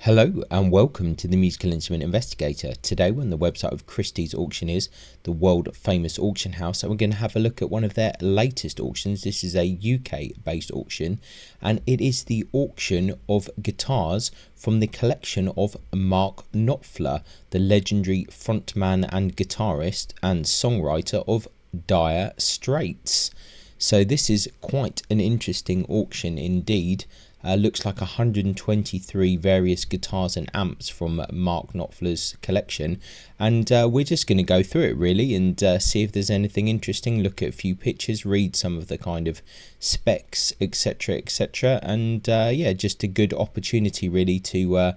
Hello and welcome to the Musical Instrument Investigator. Today we're on the website of Christie's Auctioneers, the world famous auction house, and we're going to have a look at one of their latest auctions. This is a UK based auction and it is the auction of guitars from the collection of Mark Knopfler, the legendary frontman and guitarist and songwriter of Dire Straits. So this is quite an interesting auction indeed. Looks like 123 various guitars and amps from Mark Knopfler's collection, and we're just going to go through it really and see if there's anything interesting, look at a few pictures, read some of the kind of specs, etc, etc, and yeah, just a good opportunity really to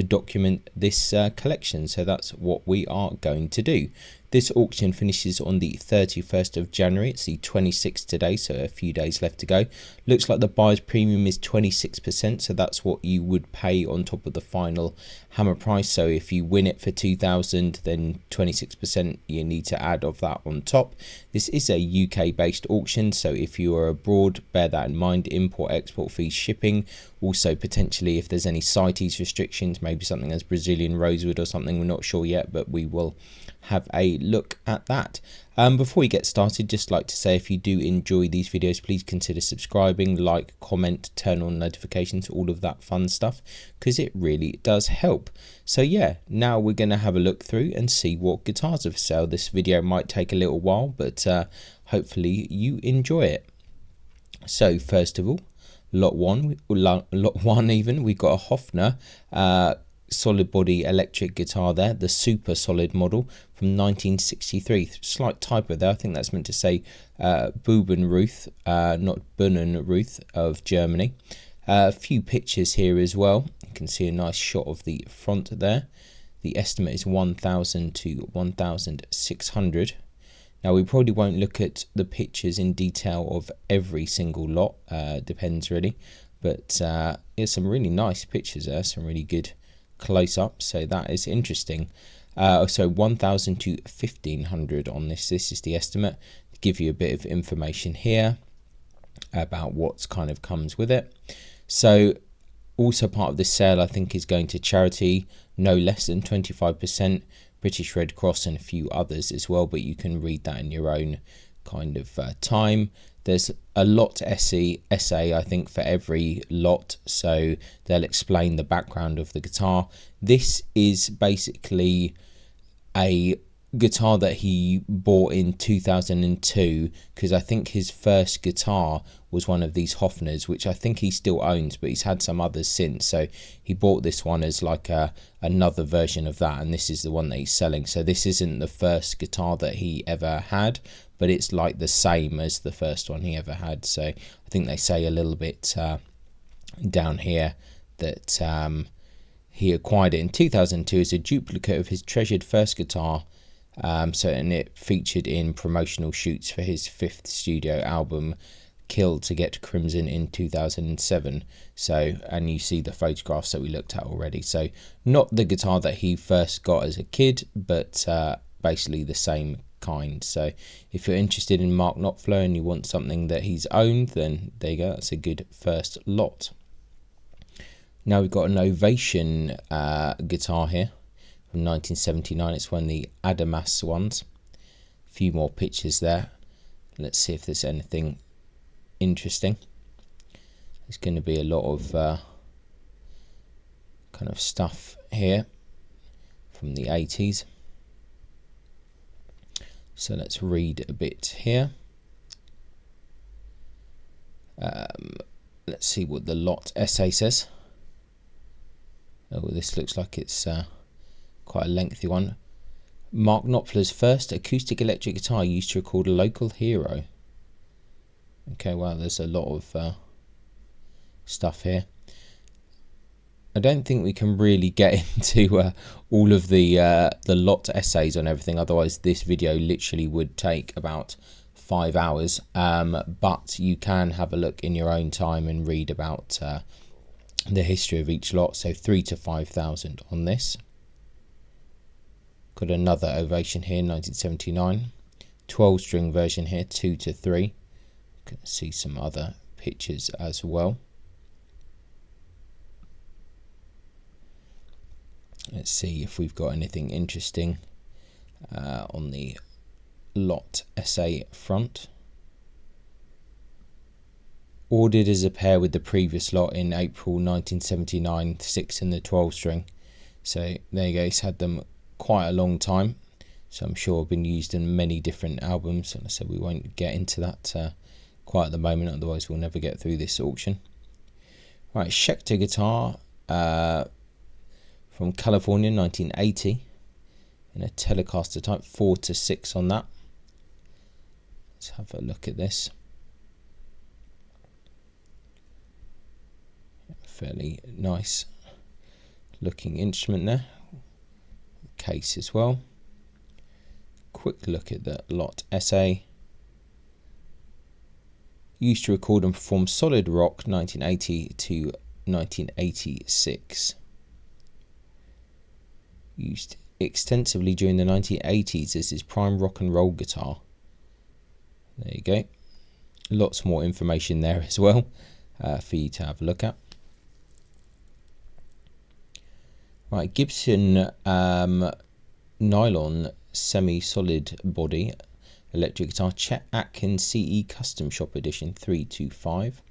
document this collection. So that's what we are going to do. This auction finishes on the 31st of January. It's the 26th today, so a few days left to go. Looks like the buyer's premium is 26%, so that's what you would pay on top of the final hammer price. So if you win it for 2,000, then 26% you need to add of that on top. This is a UK based auction, so if you are abroad, bear that in mind. Import, export fees, shipping. Also potentially if there's any CITES restrictions, maybe something as Brazilian rosewood or something, we're not sure yet, but we will have a look at that. Before we get started, just like to say, if you do enjoy these videos, please consider subscribing, like, comment, turn on notifications, all of that fun stuff, because it really does help. So yeah, now we're going to have a look through and see what guitars are for sale. This video might take a little while, but hopefully you enjoy it. So first of all, lot one even, we've got a Hofner solid body electric guitar there, the super solid model from 1963. Slight typo there, I think that's meant to say Bubenruth, not Bunnenruth of Germany. A few pictures here as well. You can see a nice shot of the front there. The estimate is 1,000 to 1,600. Now we probably won't look at the pictures in detail of every single lot, depends really, but there's some really nice pictures there, some really good close up, so that is interesting. So 1,000 to 1,500 on this. This is the estimate. To give you a bit of information here about what's kind of comes with it. So also part of this sale I think is going to charity, no less than 25%, British Red Cross and a few others as well, but you can read that in your own kind of time. There's a lot essay I think for every lot, so they'll explain the background of the guitar. This is basically a guitar that he bought in 2002, because I think his first guitar was one of these Hofners, which I think he still owns, but he's had some others since. So he bought this one as like another version of that, and this is the one that he's selling. So this isn't the first guitar that he ever had, but it's like the same as the first one he ever had. So I think they say a little bit down here that he acquired it in 2002 as a duplicate of his treasured first guitar. And it featured in promotional shoots for his 5th studio album, Kill to Get Crimson, in 2007. So, and you see the photographs that we looked at already. So not the guitar that he first got as a kid, but basically the same kind. So if you're interested in Mark Knopfler and you want something that he's owned, then there you go, that's a good first lot. Now we've got an Ovation guitar here from 1979. It's one of the Adamas ones. A few more pictures there. Let's see if there's anything interesting. There's going to be a lot of kind of stuff here from the 80s. So let's read a bit here. Let's see what the lot essay says. Oh, this looks like it's quite a lengthy one. Mark Knopfler's first acoustic electric guitar used to record a local hero. Okay, well, there's a lot of stuff here. I don't think we can really get into all of the lot essays on everything, otherwise this video literally would take about 5 hours, but you can have a look in your own time and read about the history of each lot. So 3 to 5,000 on this. Got another Ovation here, 1979. 12-string version here, 2 to 3. You can see some other pictures as well. Let's see if we've got anything interesting on the Lot SA front. Ordered as a pair with the previous lot in April 1979, the 6 and the 12 string. So there you go, it's had them quite a long time. So I'm sure been used in many different albums. And I said we won't get into that quite at the moment, otherwise we'll never get through this auction. Right, Schecter guitar from California, 1980, in a Telecaster type, 4-6 on that. Let's have a look at this. Fairly nice looking instrument there. Case as well. Quick look at the Lot SA. Used to record and perform solid rock 1980 to 1986. Used extensively during the 1980s as his prime rock and roll guitar. There you go. Lots more information there as well for you to have a look at. Right, Gibson nylon semi-solid body electric guitar, Chet Atkins CE Custom Shop Edition 325.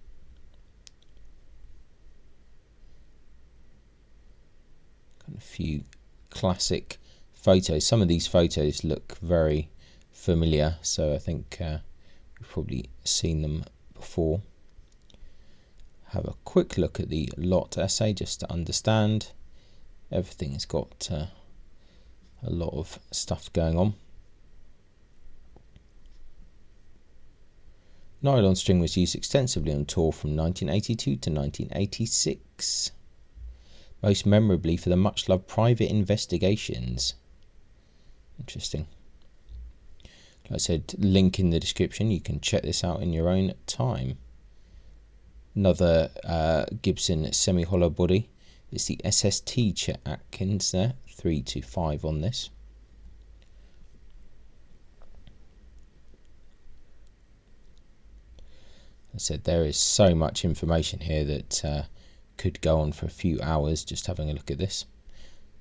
Got a few classic photos. Some of these photos look very familiar, so I think we've probably seen them before. Have a quick look at the Lot SA just to understand. Everything has got a lot of stuff going on. Nylon string was used extensively on tour from 1982 to 1986. Most memorably for the much loved Private Investigations. Interesting. Like I said, link in the description, you can check this out in your own time. Another Gibson semi-hollow body. It's the SST Chet Atkins there, 325 on this. I said there is so much information here that could go on for a few hours just having a look at this.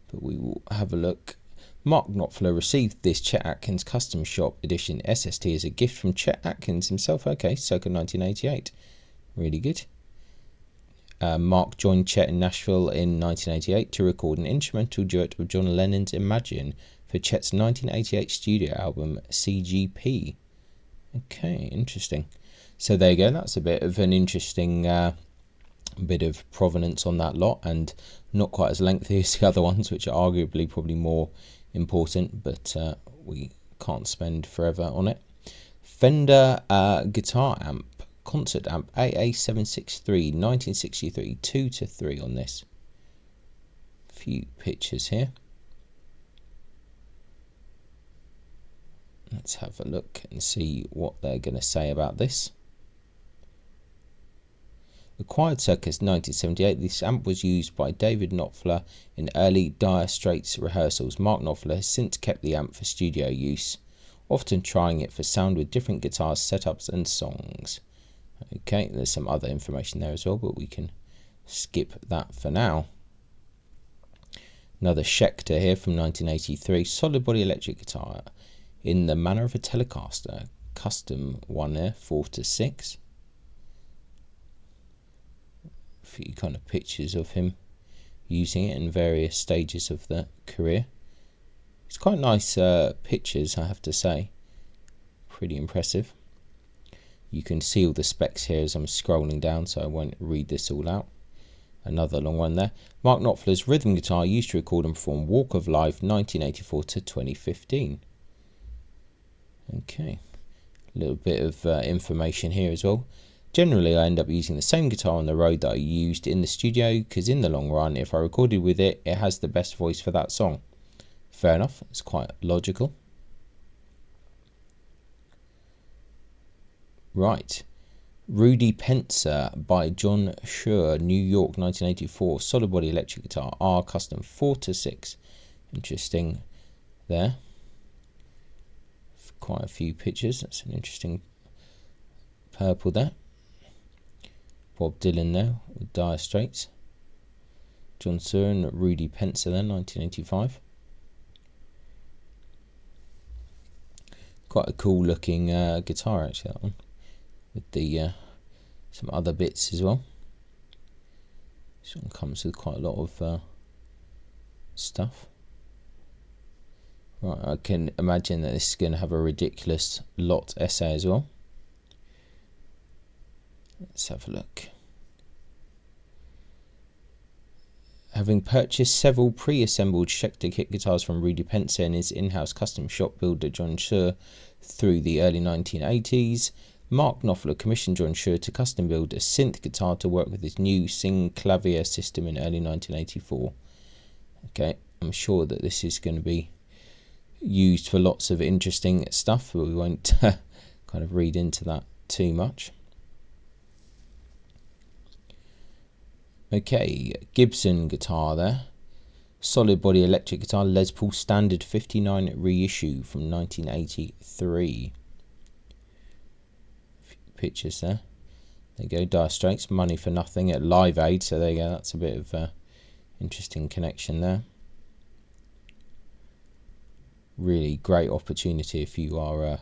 But we will have a look. Mark Knopfler received this Chet Atkins Custom Shop Edition SST as a gift from Chet Atkins himself. Okay, circa 1988. Really good. Mark joined Chet in Nashville in 1988 to record an instrumental duet with John Lennon's Imagine for Chet's 1988 studio album CGP. Okay, interesting. So there you go, that's a bit of an interesting bit of provenance on that lot, and not quite as lengthy as the other ones, which are arguably probably more important, but we can't spend forever on it. Fender guitar amp. Concert amp AA763 1963, 2-3 on this. Few pictures here. Let's have a look and see what they're going to say about this. Acquired circa 1978, this amp was used by David Knopfler in early Dire Straits rehearsals. Mark Knopfler has since kept the amp for studio use, often trying it for sound with different guitars, setups and songs. Okay, there's some other information there as well, but we can skip that for now. Another Schecter here from 1983, solid body electric guitar in the manner of a Telecaster, custom one there, 4-6. A few kind of pictures of him using it in various stages of the career. It's quite nice pictures, I have to say. Pretty impressive. You can see all the specs here as I'm scrolling down, so I won't read this all out. Another long one there. Mark Knopfler's rhythm guitar used to record and perform Walk of Life 1984 to 2015. Okay, a little bit of information here as well. Generally, I end up using the same guitar on the road that I used in the studio, because in the long run, if I recorded with it, it has the best voice for that song. Fair enough, it's quite logical. Right, Rudy Pencer by John Schur, New York, 1984, solid body electric guitar, R custom, 4-6. Interesting there. Quite a few pictures. That's an interesting purple there. Bob Dylan there with Dire Straits. John Suhr and Rudy Pencer then, 1985. Quite a cool looking guitar actually, that one, with the some other bits as well. This one comes with quite a lot of stuff. Right, I can imagine that this is going to have a ridiculous lot essay as well. Let's have a look. Having purchased several pre-assembled Schecter kit guitars from Rudy Pencer and his in-house custom shop builder John Suhr through the early 1980s, Mark Knopfler commissioned John Suhr to custom build a synth guitar to work with his new Synclavier system in early 1984. Okay, I'm sure that this is going to be used for lots of interesting stuff, but we won't kind of read into that too much. Okay, Gibson guitar there. Solid body electric guitar, Les Paul Standard 59 reissue from 1983. Pictures there. There you go, Dire Straits, Money for Nothing at Live Aid, so there you go, that's a bit of interesting connection there. Really great opportunity if you are a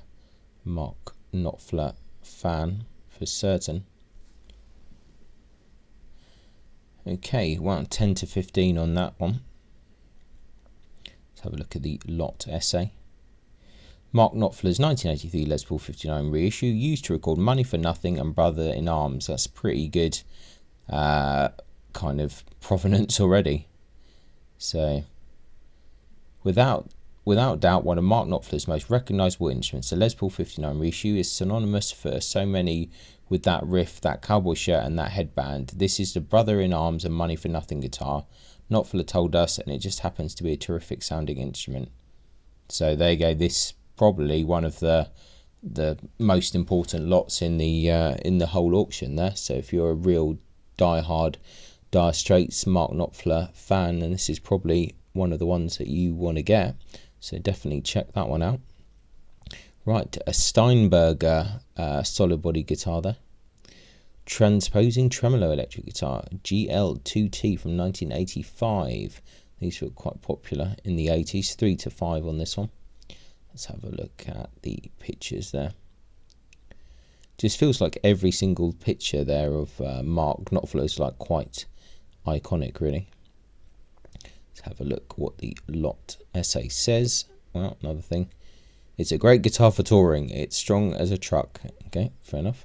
Mark Knopfler fan, for certain. Okay, well, 10 to 15 on that one. Let's have a look at the lot essay. Mark Knopfler's 1983 Les Paul 59 reissue, used to record Money for Nothing and Brother in Arms. That's pretty good kind of provenance already. So, without doubt, one of Mark Knopfler's most recognisable instruments, the Les Paul 59 reissue is synonymous for so many with that riff, that cowboy shirt and that headband. This is the Brother in Arms and Money for Nothing guitar. Knopfler told us, and it just happens to be a terrific sounding instrument. So there you go, this probably one of the most important lots in the whole auction there. So if you're a real die-hard Dire Straits Mark Knopfler fan, then this is probably one of the ones that you want to get. So definitely check that one out. Right, a Steinberger solid body guitar there. Transposing tremolo electric guitar, GL2T from 1985. These were quite popular in the 80s, 3 to 5 on this one. Let's have a look at the pictures there. Just feels like every single picture there of Mark Knopfler is like quite iconic, really. Let's have a look what the lot essay says. Well, another thing. It's a great guitar for touring. It's strong as a truck. Okay, fair enough.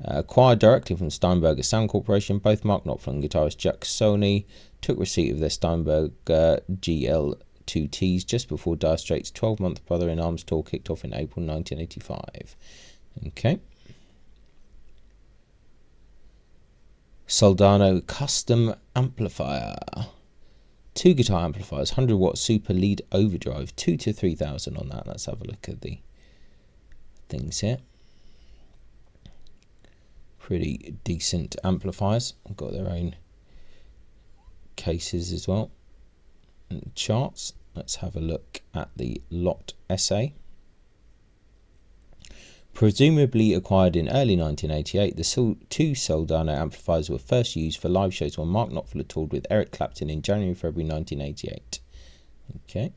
Acquired directly from Steinberger Sound Corporation, both Mark Knopfler and guitarist Jack Sony took receipt of their Steinberger GL2Ts just before Dire Straits' 12-month Brother in Arms tour kicked off in April 1985. Okay. Soldano custom amplifier. 2 guitar amplifiers, 100 watt super lead overdrive, 2 to 3,000 on that. Let's have a look at the things here. Pretty decent amplifiers. I've got their own cases as well and charts. Let's have a look at the lot essay. Presumably acquired in early 1988, the 2 Soldano amplifiers were first used for live shows when Mark Knopfler toured with Eric Clapton in January and February 1988. Okay.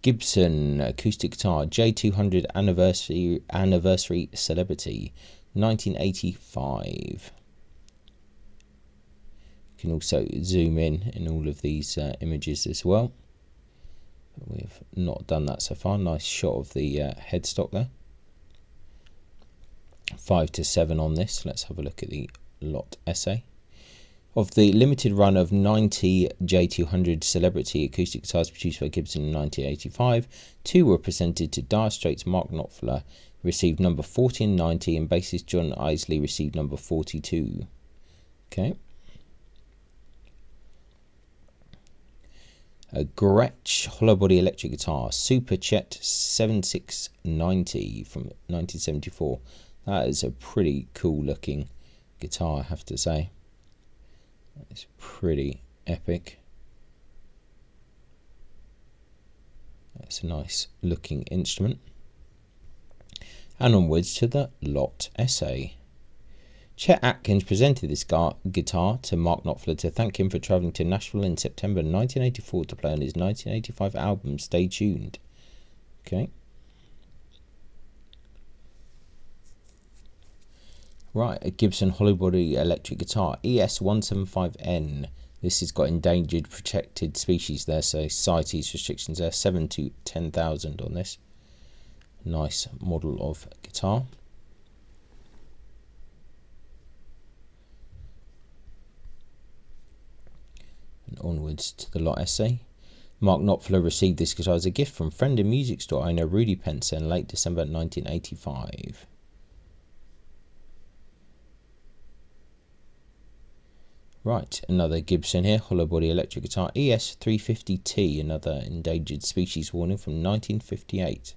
Gibson acoustic guitar, J200 anniversary celebrity, 1985. You can also zoom in all of these images as well. We've not done that so far. Nice shot of the headstock there. 5 to 7 on this. Let's have a look at the lot essay. Of the limited run of 90 J200 celebrity acoustic guitars produced by Gibson in 1985, 2 were presented to Dire Straits' Mark Knopfler, received number 40 and 90, and bassist John Isley received number 42. Okay. A Gretsch hollow body electric guitar, Super Chet 7690 from 1974. That is a pretty cool looking guitar, I have to say. It's pretty epic. That's a nice looking instrument. And onwards to the lot essay. Chet Atkins presented this guitar to Mark Knopfler to thank him for travelling to Nashville in September 1984 to play on his 1985 album Stay Tuned. Okay. Right, a Gibson hollow body electric guitar, ES175N. This has got endangered protected species there, so CITES restrictions there, 7 to 10,000 on this. Nice model of guitar. And onwards to the lot essay. Mark Knopfler received this guitar as a gift from friend and music store owner Rudy Pencer in late December 1985. Right, another Gibson here, hollow body electric guitar, ES350T, another endangered species warning from 1958.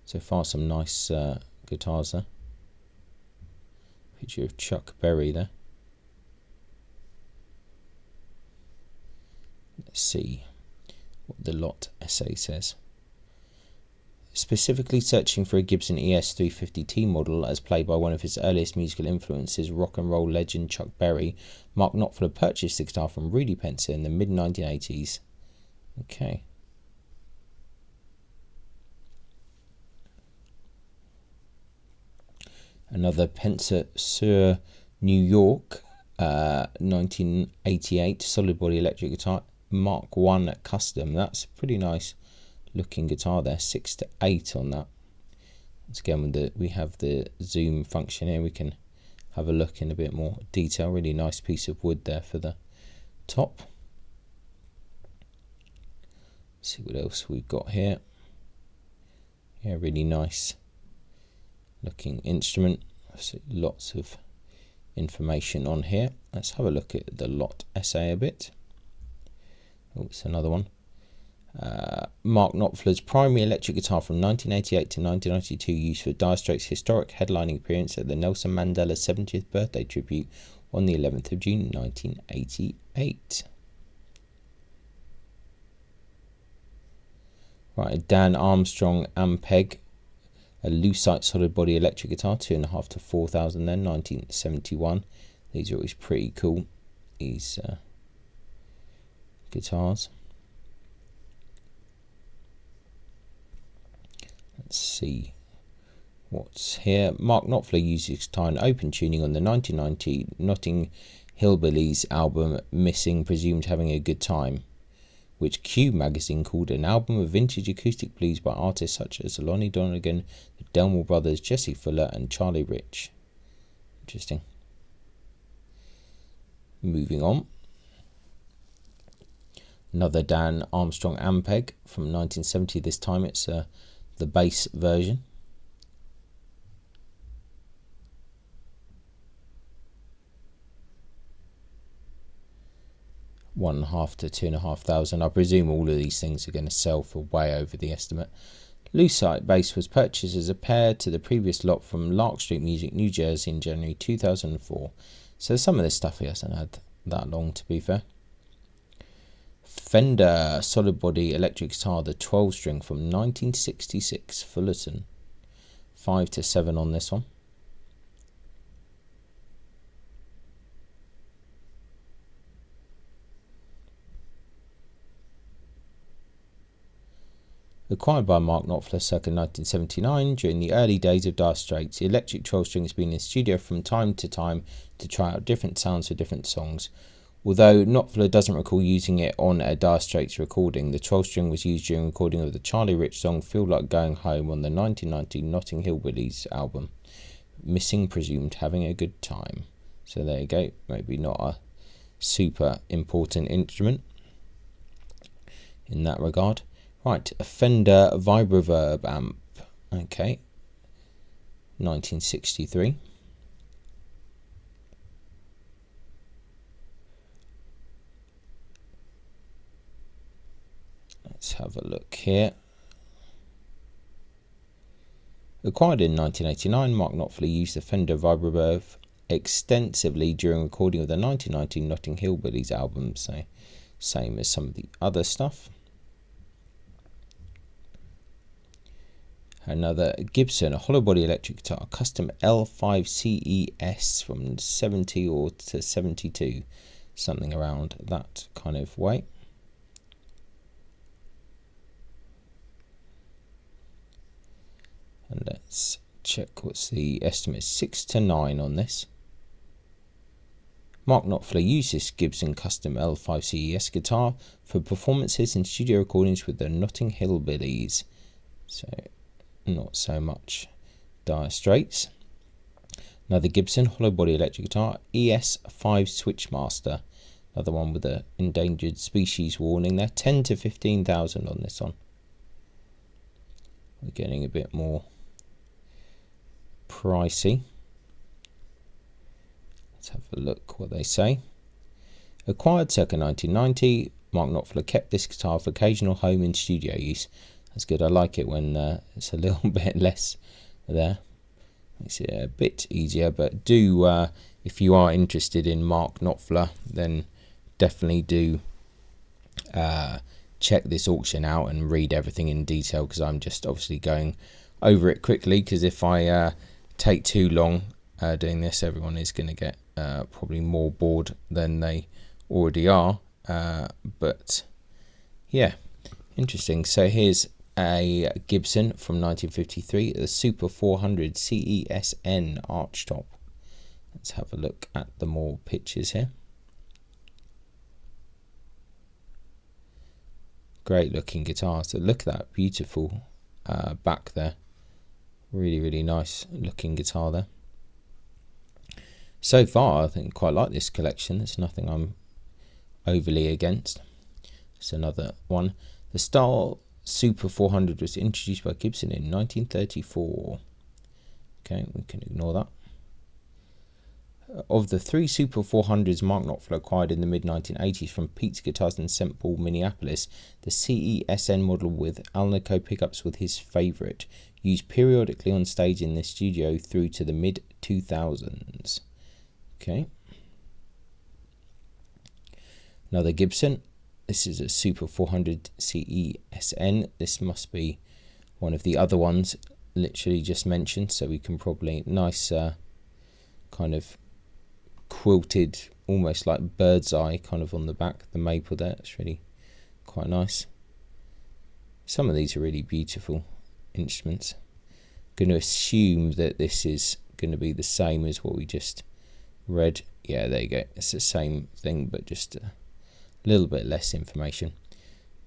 So far some nice guitars there. Picture of Chuck Berry there. Let's see what the lot essay says. Specifically searching for a Gibson ES350T model as played by one of his earliest musical influences, rock and roll legend Chuck Berry, Mark Knopfler purchased the guitar from Rudy Pencer in the mid-1980s. Okay. Another Pencer sur New York 1988 solid body electric guitar, Mark I Custom. That's a pretty nice looking guitar there, 6 to 8 on that. Once again, we have the zoom function here, we can have a look in a bit more detail. Really nice piece of wood there for the top. Let's see what else we've got here. Yeah, really nice looking instrument. So lots of information on here. Let's have a look at the lot essay a bit. Oh, it's another one. Mark Knopfler's primary electric guitar from 1988 to 1992, used for Dire Straits' historic headlining appearance at the Nelson Mandela 70th birthday tribute on the 11th of June 1988. Right, a Dan Armstrong Ampeg, a Lucite solid body electric guitar, 2,500 to 4,000 then, 1971. These are always pretty cool, these guitars. Let's see what's here. Mark Knopfler used his guitar in open tuning on the 1990 Notting Hillbillies album Missing, presumed having a good time, which Q magazine called an album of vintage acoustic blues by artists such as Lonnie Donegan, the Delmore Brothers, Jesse Fuller and Charlie Rich. Interesting. Moving on. Another Dan Armstrong Ampeg from 1970. This time it's the bass version. $1,500 to $2,500. I presume all of these things are going to sell for way over the estimate. Lucite bass was purchased as a pair to the previous lot from Lark Street Music, New Jersey in January 2004. So some of this stuff he hasn't had that long, to be fair. Fender solid body electric guitar, the 12 string from 1966, Fullerton. 5 to 7 on this one. Acquired by Mark Knopfler circa 1979 during the early days of Dire Straits, the electric 12 string has been in the studio from time to time to try out different sounds for different songs. Although Knopfler doesn't recall using it on a Dire Straits recording, the 12 string was used during recording of the Charlie Rich song Feel Like Going Home on the 1990 Notting Hillbillies album. Missing, presumed having a good time. So there you go, maybe not a super important instrument in that regard. Right, a Fender Vibroverb amp, okay, 1963. Let's have a look here. Acquired in 1989, Mark Knopfler used the Fender Vibroverb extensively during recording of the 1990 Notting Hillbillies album, so same as some of the other stuff. Another Gibson, a hollow body electric guitar, custom L5CES from 70 or to 72, something around that kind of way. And let's check what's the estimate, 6 to 9 on this. Mark Knopfler used this Gibson custom L5CES guitar for performances and studio recordings with the Notting Hill Billies. So not so much Dire Straits. Another Gibson hollow body electric guitar, ES5 Switchmaster. Another one with a endangered species warning there. 10 to 15,000 on this one. We're getting a bit more pricey. Let's have a look what they say. Acquired circa 1990, Mark Knopfler kept this guitar for occasional home and studio use. That's good. I like it when it's a little bit less there. Makes it a bit easier. But do, if you are interested in Mark Knopfler, then definitely do check this auction out and read everything in detail, because I'm just obviously going over it quickly, because if I take too long doing this, everyone is going to get probably more bored than they already are. But yeah, interesting. So here's a Gibson from 1953, the Super 400 CESN archtop. Let's have a look at the more pictures here. Great looking guitar. So look at that beautiful back there. Really nice looking guitar there. So far I think quite like this collection. There's nothing I'm overly against. It's another one. The Style Super 400 was introduced by Gibson in 1934. Okay, we can ignore that. Of the 3 Super 400s Mark Knopfler acquired in the mid-1980s from Pete's Guitars in St. Paul, Minneapolis, the CESN model with Alnico pickups was his favourite, used periodically on stage in the studio through to the mid-2000s. Okay. Another Gibson. This is a Super 400 CESN. This must be one of the other ones literally just mentioned, so we can probably, nice kind of quilted, almost like bird's eye kind of on the back, the maple there. It's really quite nice. Some of these are really beautiful instruments. I'm going to assume that this is going to be the same as what we just read. Yeah, there you go. It's the same thing, but just a little bit less information.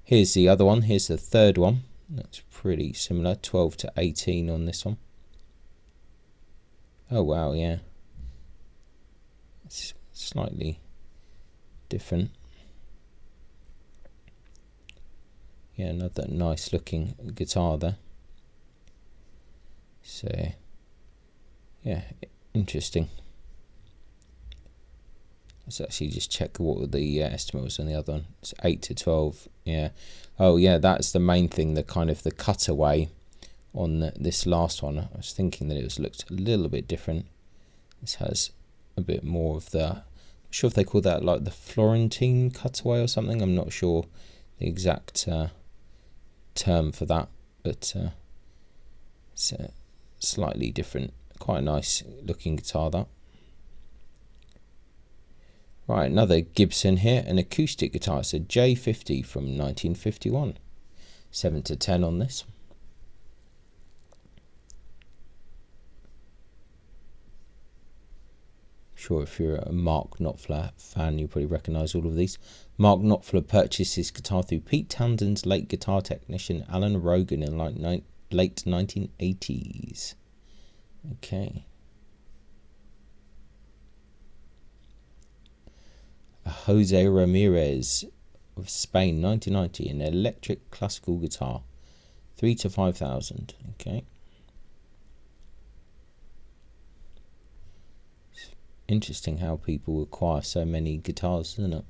Here's the other one. Here's the third one. That's pretty similar. 12 to 18 on this one. Oh wow, yeah. It's slightly different. Yeah, another nice looking guitar there. So yeah, interesting. Let's actually just check what the estimate was on the other one. It's 8 to 12. Yeah. Oh yeah, that's the main thing, the kind of the cutaway on this last one. I was thinking that it looked a little bit different. This has a bit more of the, I'm not sure if they call that like the Florentine cutaway or something. I'm not sure the exact term for that, but it's a slightly different, quite a nice looking guitar that. Right, another Gibson here, an acoustic guitar. It's a J50 from 1951. 7 to 10 on this. I'm sure if you're a Mark Knopfler fan, you probably recognise all of these. Mark Knopfler purchased his guitar through Pete Townsend's late guitar technician Alan Rogan in late 1980s. Okay. A Jose Ramirez of Spain, 1990, an electric classical guitar, 3 to 5,000. Okay. It's interesting how people acquire so many guitars, isn't it?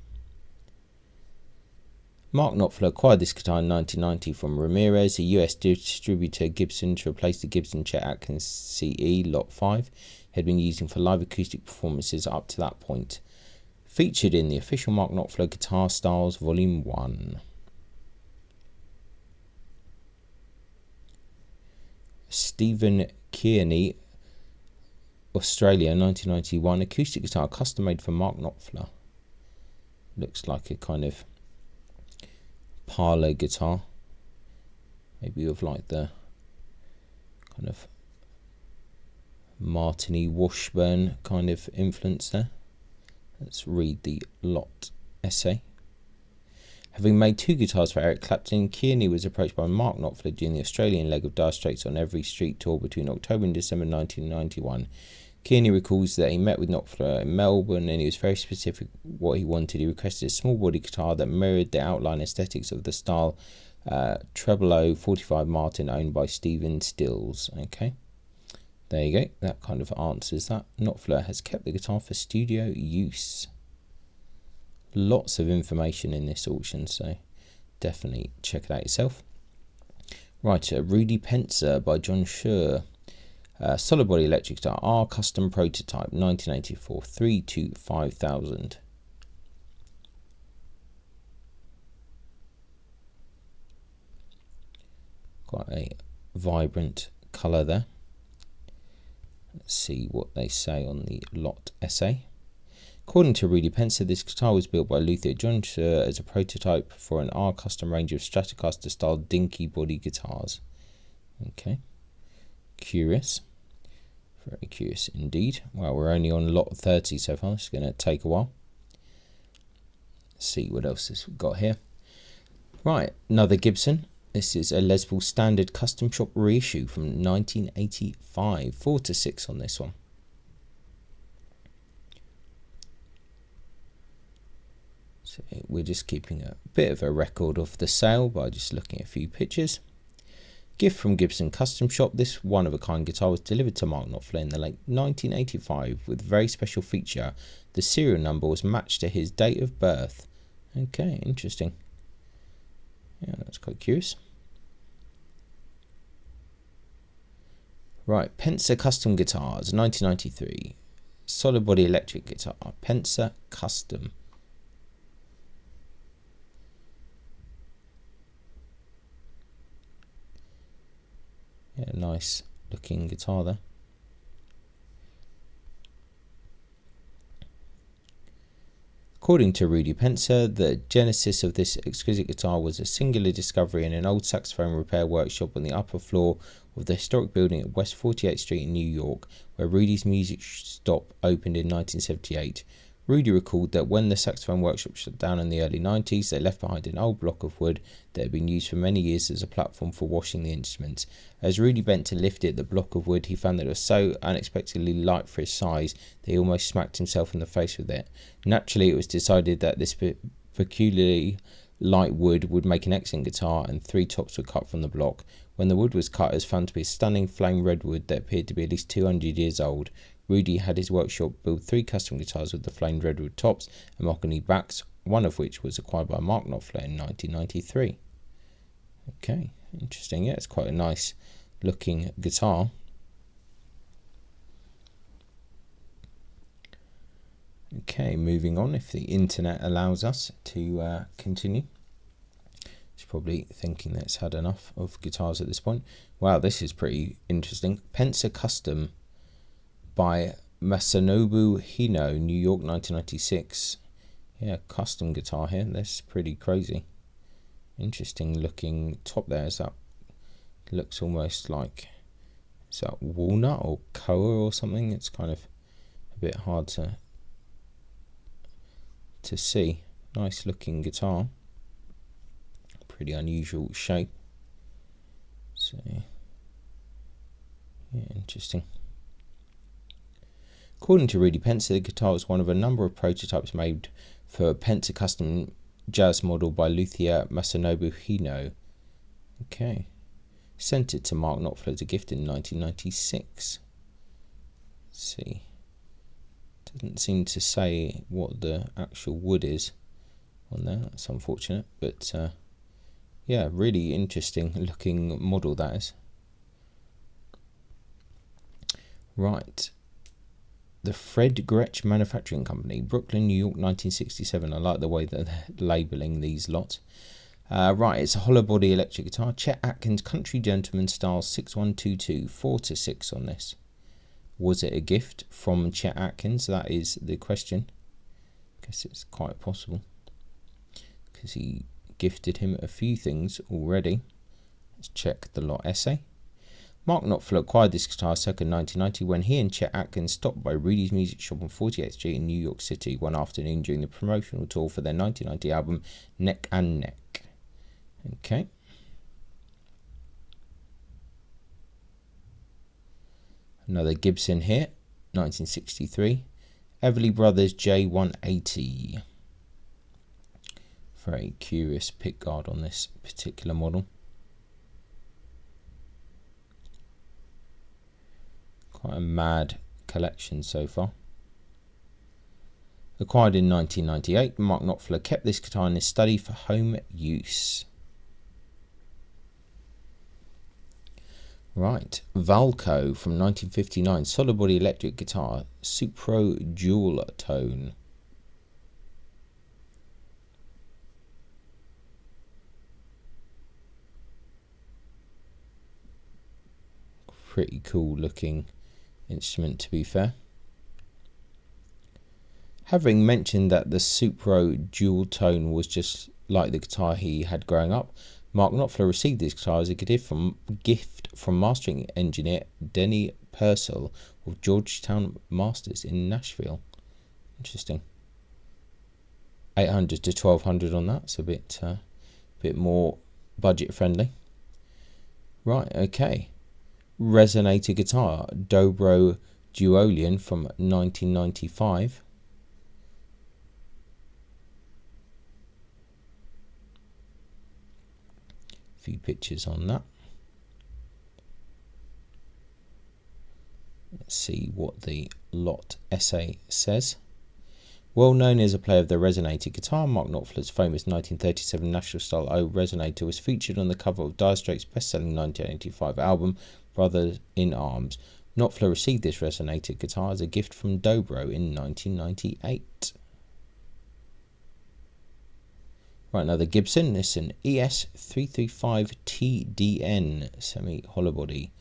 Mark Knopfler acquired this guitar in 1990 from Ramirez, a US distributor Gibson, to replace the Gibson Chet Atkins CE Lot 5 had been using for live acoustic performances up to that point. Featured in the official Mark Knopfler Guitar Styles Volume 1. Stephen Kearney, Australia, 1991. Acoustic guitar, custom made for Mark Knopfler. Looks like a kind of parlour guitar. Maybe with like the kind of Martini Washburn kind of influence there. Let's read the lot essay. Having made 2 guitars for Eric Clapton, Kearney was approached by Mark Knopfler during the Australian leg of Dire Straits on Every Street tour between October and December 1991. Kearney recalls that he met with Knopfler in Melbourne and he was very specific what he wanted. He requested a small body guitar that mirrored the outline aesthetics of the style Trebolo 45 Martin owned by Stephen Stills. Okay, there you go. That kind of answers that. Knopfler has kept the guitar for studio use. Lots of information in this auction, so definitely check it out yourself. Right, Rudy Pencer by John Schur. Solid body electric guitar, R custom prototype, 1984, 3 to 5,000. Quite a vibrant colour there. Let's see what they say on the lot essay. According to Rudy Pencer, this guitar was built by Luthier John Schur as a prototype for an R custom range of Stratocaster style dinky body guitars. Okay, curious, very curious indeed. Well, we're only on lot 30 so far, it's going to take a while. Let's see what else has got here. Right, another Gibson. This is a Les Paul standard custom shop reissue from 1985. 4 to 6 on this one. So we're just keeping a bit of a record of the sale by just looking at a few pictures. Gift from Gibson Custom Shop. This one-of-a-kind guitar was delivered to Mark Knopfler in the late 1985 with a very special feature. The serial number was matched to his date of birth. Okay, interesting. Yeah, that's quite curious. Right, Pencer Custom Guitars, 1993. Solid body electric guitar, Pencer Custom. Yeah, nice looking guitar there. According to Rudy Pencer, the genesis of this exquisite guitar was a singular discovery in an old saxophone repair workshop on the upper floor of the historic building at West 48th Street in New York, where Rudy's music shop opened in 1978. Rudy recalled that when the saxophone workshop shut down in the early 90s, they left behind an old block of wood that had been used for many years as a platform for washing the instruments. As Rudy bent to lift it, the block of wood, he found that it was so unexpectedly light for his size that he almost smacked himself in the face with it. Naturally, it was decided that this peculiarly light wood would make an excellent guitar, and 3 tops were cut from the block. When the wood was cut, it was found to be a stunning flame redwood that appeared to be at least 200 years old. Rudy had his workshop build 3 custom guitars with the flamed redwood tops and mahogany backs, one of which was acquired by Mark Knopfler in 1993. Okay, interesting. Yeah, it's quite a nice looking guitar. Okay, moving on, if the internet allows us to continue. It's probably thinking that it's had enough of guitars at this point. Wow, this is pretty interesting. Pencer Custom by Masanobu Hino, New York, 1996. Yeah, custom guitar here. That's pretty crazy. Interesting looking top there. Is that looks almost like, is that walnut or koa or something? It's kind of a bit hard to see. Nice looking guitar. Pretty unusual shape. So yeah, interesting. According to Rudy Pencer, the guitar was one of a number of prototypes made for a Pencer custom jazz model by Luthier Masanobu Hino. Okay. Sent it to Mark Knopfler as a gift in 1996. Let's see. Doesn't seem to say what the actual wood is on there. That's unfortunate. But yeah, really interesting looking model that is. Right. The Fred Gretsch Manufacturing Company, Brooklyn, New York, 1967. I like the way that they're labelling these lots. Right, it's a hollow body electric guitar. Chet Atkins Country Gentleman Style 6122, 4-6 on this. Was it a gift from Chet Atkins? That is the question. Guess it's quite possible, because he gifted him a few things already. Let's check the lot essay. Mark Knopfler acquired this guitar circa 1990 when he and Chet Atkins stopped by Rudy's Music Shop on 48th Street in New York City one afternoon during the promotional tour for their 1990 album Neck and Neck. Okay. Another Gibson here, 1963. Everly Brothers J180. Very curious pickguard on this particular model. Quite a mad collection so far. Acquired in 1998, Mark Knopfler kept this guitar in his study for home use. Right, Valco from 1959, solid body electric guitar, Supro dual tone. Pretty cool looking instrument, to be fair. Having mentioned that the Supro dual tone was just like the guitar he had growing up, Mark Knopfler received this guitar as a gift from mastering engineer Denny Purcell of Georgetown Masters in Nashville. Interesting. 800 to 1200 on that, so a bit more budget friendly. Right, okay. Resonator guitar, Dobro Duolian from 1995. Few pictures on that. Let's see what the lot essay says. Well known as a player of the resonator guitar, Mark Knopfler's famous 1937 Nashville Style O resonator was featured on the cover of Dire Straits' best-selling 1985 album Brothers in Arms. Knopfler received this resonator guitar as a gift from Dobro in 1998. Right, another Gibson. It's an ES335 TDN semi-hollow body,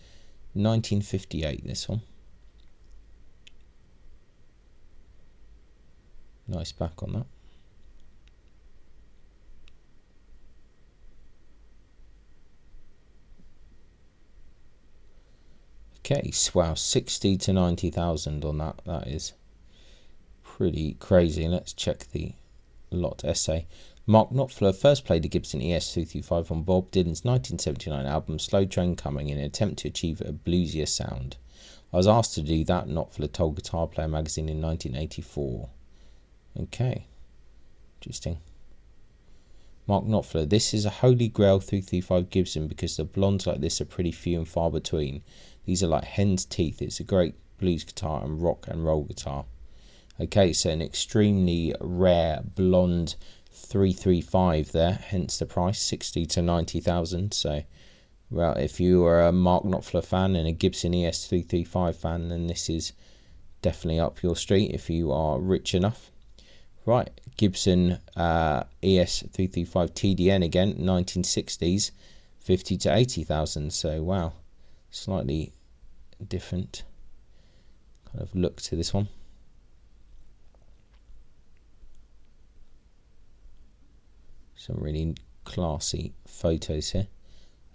1958. This one. Nice back on that. Okay, wow, 60 to 90,000 on that. That is pretty crazy. Let's check the lot essay. Mark Knopfler first played the Gibson ES335 on Bob Dylan's 1979 album Slow Train Coming in an attempt to achieve a bluesier sound. I was asked to do that, Knopfler told Guitar Player magazine in 1984. Okay, interesting. Mark Knopfler, this is a holy grail 335 Gibson because the blondes like this are pretty few and far between. These are like hen's teeth. It's a great blues guitar and rock and roll guitar. Okay, so an extremely rare blonde 335 there, hence the price, 60 to 90,000. So, well, if you are a Mark Knopfler fan and a Gibson ES335 fan, then this is definitely up your street if you are rich enough. Right, Gibson ES335 TDN again, 1960s, 50 to 80,000. So, wow, slightly different kind of look to this one. Some really classy photos here.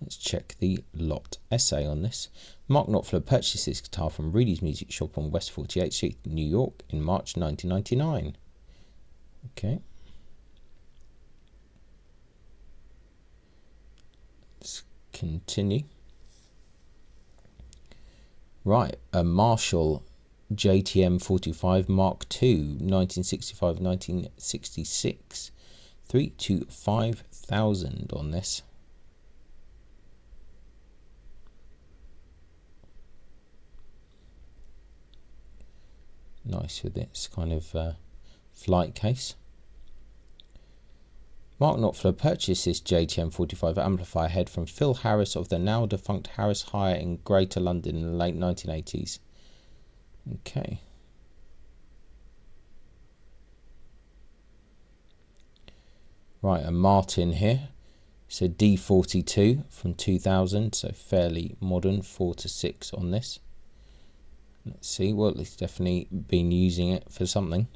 Let's check the lot essay on this. Mark Knopfler purchased this guitar from Rudy's Music Shop on West 48th Street, New York in March 1999. Okay. Let's continue. Right, a Marshall JTM 45 Mark II, 1965-1966. 3 to 5,000 on this. Nice with its kind of flight case. Mark Knopfler purchased this JTM 45 amplifier head from Phil Harris of the now defunct Harris Hire in Greater London in the late 1980s. Okay. Right, a Martin here. So D42 from 2000, so fairly modern, 4 to 6 on this. Let's see, well, it's definitely been using it for something.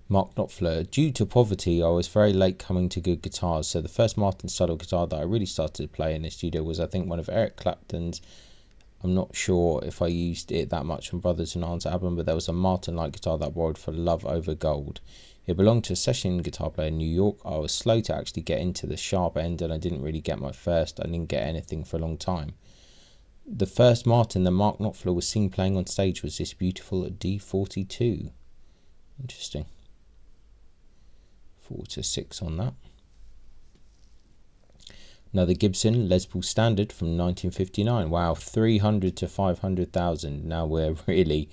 Mark Knopfler. Due to poverty, I was very late coming to good guitars, so the first Martin style guitar that I really started to play in the studio was, I think, one of Eric Clapton's. I'm not sure if I used it that much on Brothers and Arms album, but there was a Martin-like guitar that I borrowed for Love Over Gold. It belonged to a session guitar player in New York. I was slow to actually get into the sharp end, and I didn't really get my first. I didn't get anything for a long time. The first Martin that Mark Knopfler was seen playing on stage was this beautiful D42. Interesting. 4 to 6 on that. Another Gibson Les Paul Standard from 1959. Wow, 300 to 500,000. Now we're really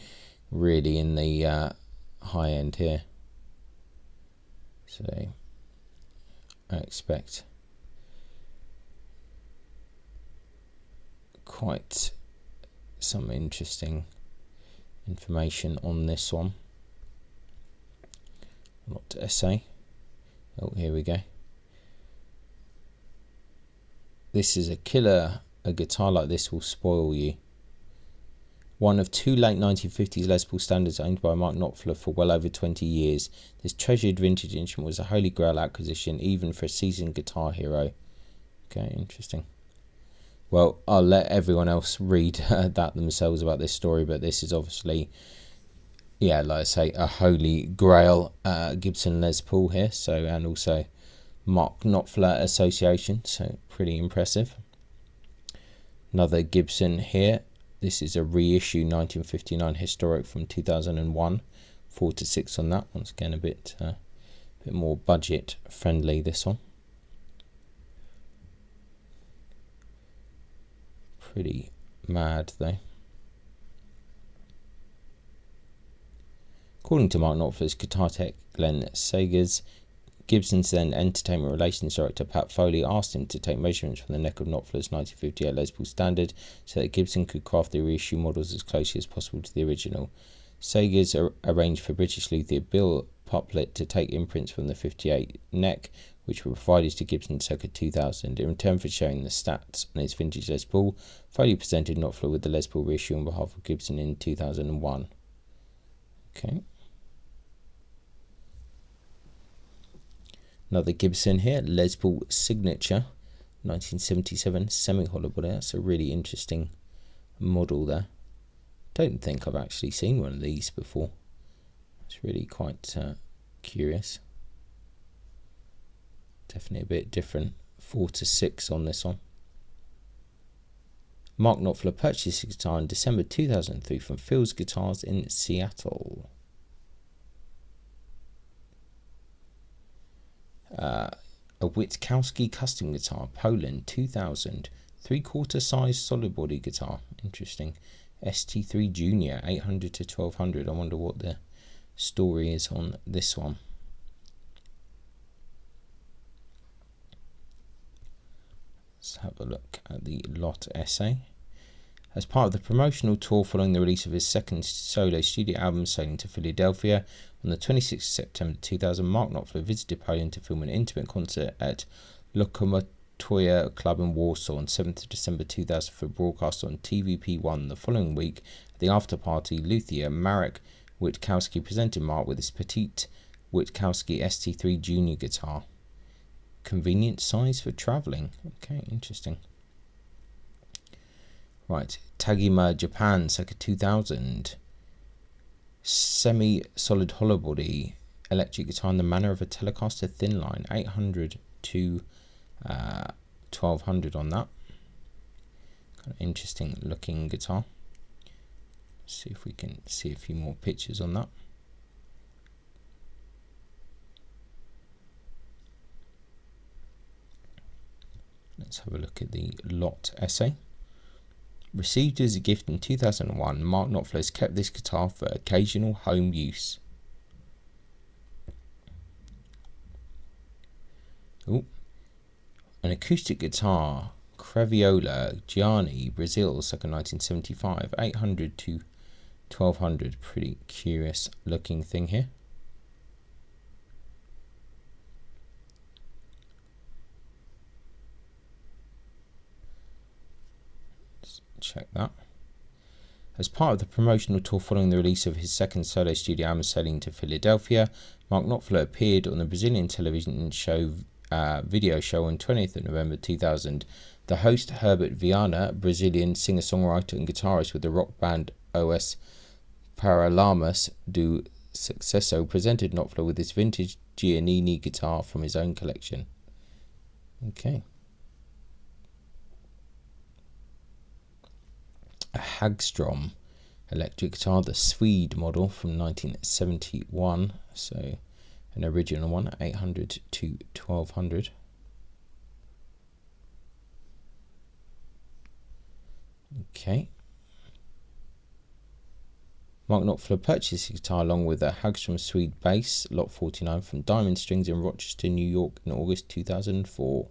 in the high end here. So I expect quite some interesting information on this one. Not to essay. Oh, here we go. This is a killer. A guitar like this will spoil you. One of two late 1950s Les Paul standards owned by Mark Knopfler for well over 20 years. This treasured vintage instrument was a holy grail acquisition, even for a seasoned guitar hero. Okay, interesting. Well, I'll let everyone else read that themselves about this story, but this is obviously, yeah, like I say, a holy grail Gibson Les Paul here. So, and also Mark Knopfler Association, so pretty impressive. Another Gibson here. This is a reissue 1959 historic from 2001. 4 to 6 on that. Once again, a bit more budget friendly, this one. Pretty mad though. According to Mark Knopfler's guitar tech Glenn Sagers, Gibson's then entertainment relations director Pat Foley asked him to take measurements from the neck of Knopfler's 1958 Les Paul Standard so that Gibson could craft the reissue models as closely as possible to the original. Sagers arranged for British luthier Bill Puplett to take imprints from the 58 neck, which were provided to Gibson circa 2000. In return for sharing the stats on its vintage Les Paul, Foley presented Knopfler with the Les Paul reissue on behalf of Gibson in 2001. Okay. Another Gibson here, Les Paul Signature, 1977 semi-hollow body. That's a really interesting model there. Don't think I've actually seen one of these before. It's really quite curious. Definitely a bit different. 4 to 6 on this one. Mark Knopfler purchased this guitar in December 2003 from Phil's Guitars in Seattle. A Witkowski custom guitar, Poland, 2000, 3/4 size solid body guitar. Interesting. ST3 Junior, 800 to 1200. I wonder what the story is on this one. Let's have a look at the lot essay. As part of the promotional tour following the release of his second solo studio album, Sailing to Philadelphia, on the 26th of September 2000, Mark Knopfler visited Poland to film an intimate concert at Lokomotoya Club in Warsaw on 7th of December 2000 for broadcast on TVP1. The following week, at the after-party, luthier Marek Witkowski presented Mark with his petite Witkowski ST3 Junior guitar. Convenient size for travelling. Okay, interesting. Right, Tagima, Japan, circa 2000. Semi-solid hollow body electric guitar in the manner of a Telecaster thin line, 800 to 1200 on that. Kind of interesting looking guitar. Let's see if we can see a few more pictures on that. Let's have a look at the lot essay. Received as a gift in 2001, Mark Knopfler has kept this guitar for occasional home use. Ooh. An acoustic guitar, Craviola, Gianni, Brazil, circa 1975, 800 to 1200, pretty curious looking thing here. Let's check that. As part of the promotional tour following the release of his second solo studio album sailing to Philadelphia, Mark Knopfler appeared on the Brazilian television show video show on 20th of November 2000. The host, Herbert Viana, Brazilian singer-songwriter and guitarist with the rock band Os Paralamas do Sucesso, presented Knopfler with his vintage Giannini guitar from his own collection. Okay. A Hagstrom electric guitar, the Swede model from 1971, so an original one, 800 to 1200. Okay. Mark Knopfler purchased the guitar along with a Hagstrom Swede bass, Lot 49, from Diamond Strings in Rochester, New York in August 2004.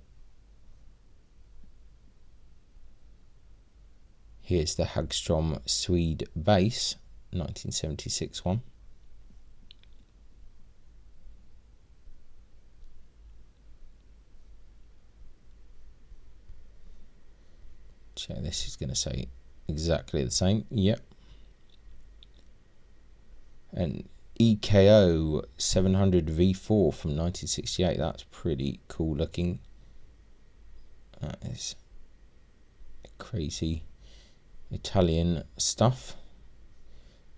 Here's the Hagstrom Swede bass, 1976 one. Check, this is going to say exactly the same. Yep. An EKO 700 V4 from 1968. That's pretty cool looking. That is crazy Italian stuff.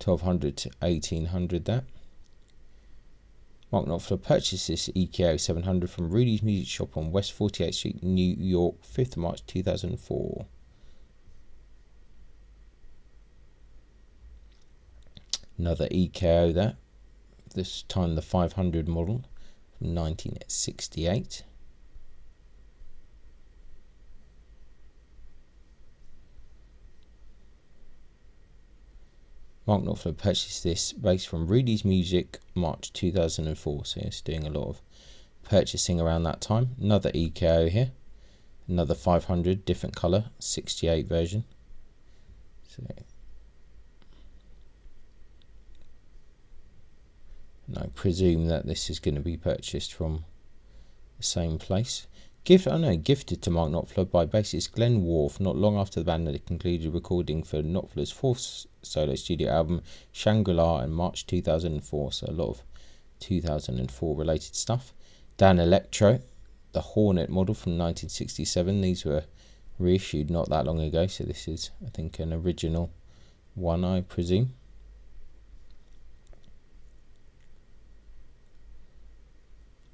1200 to 1800 there. Mark Knopfler purchased this EKO 700 from Rudy's Music Shop on West 48th Street, New York, 5th March 2004. Another EKO there, this time the 500 model from 1968. Mark Knopfler purchased this bass from Rudy's Music March 2004, so he's doing a lot of purchasing around that time. Another EKO here, another 500, different colour, 68 version. So, and I presume that this is going to be purchased from the same place. Gifted to Mark Knopfler by bassist Glenn Worf not long after the band had concluded recording for Knopfler's fourth solo studio album Shangri-La in March 2004, so a lot of 2004 related stuff. Dan Electro, the Hornet model from 1967. These were reissued not that long ago, so this is, I think, an original one, I presume.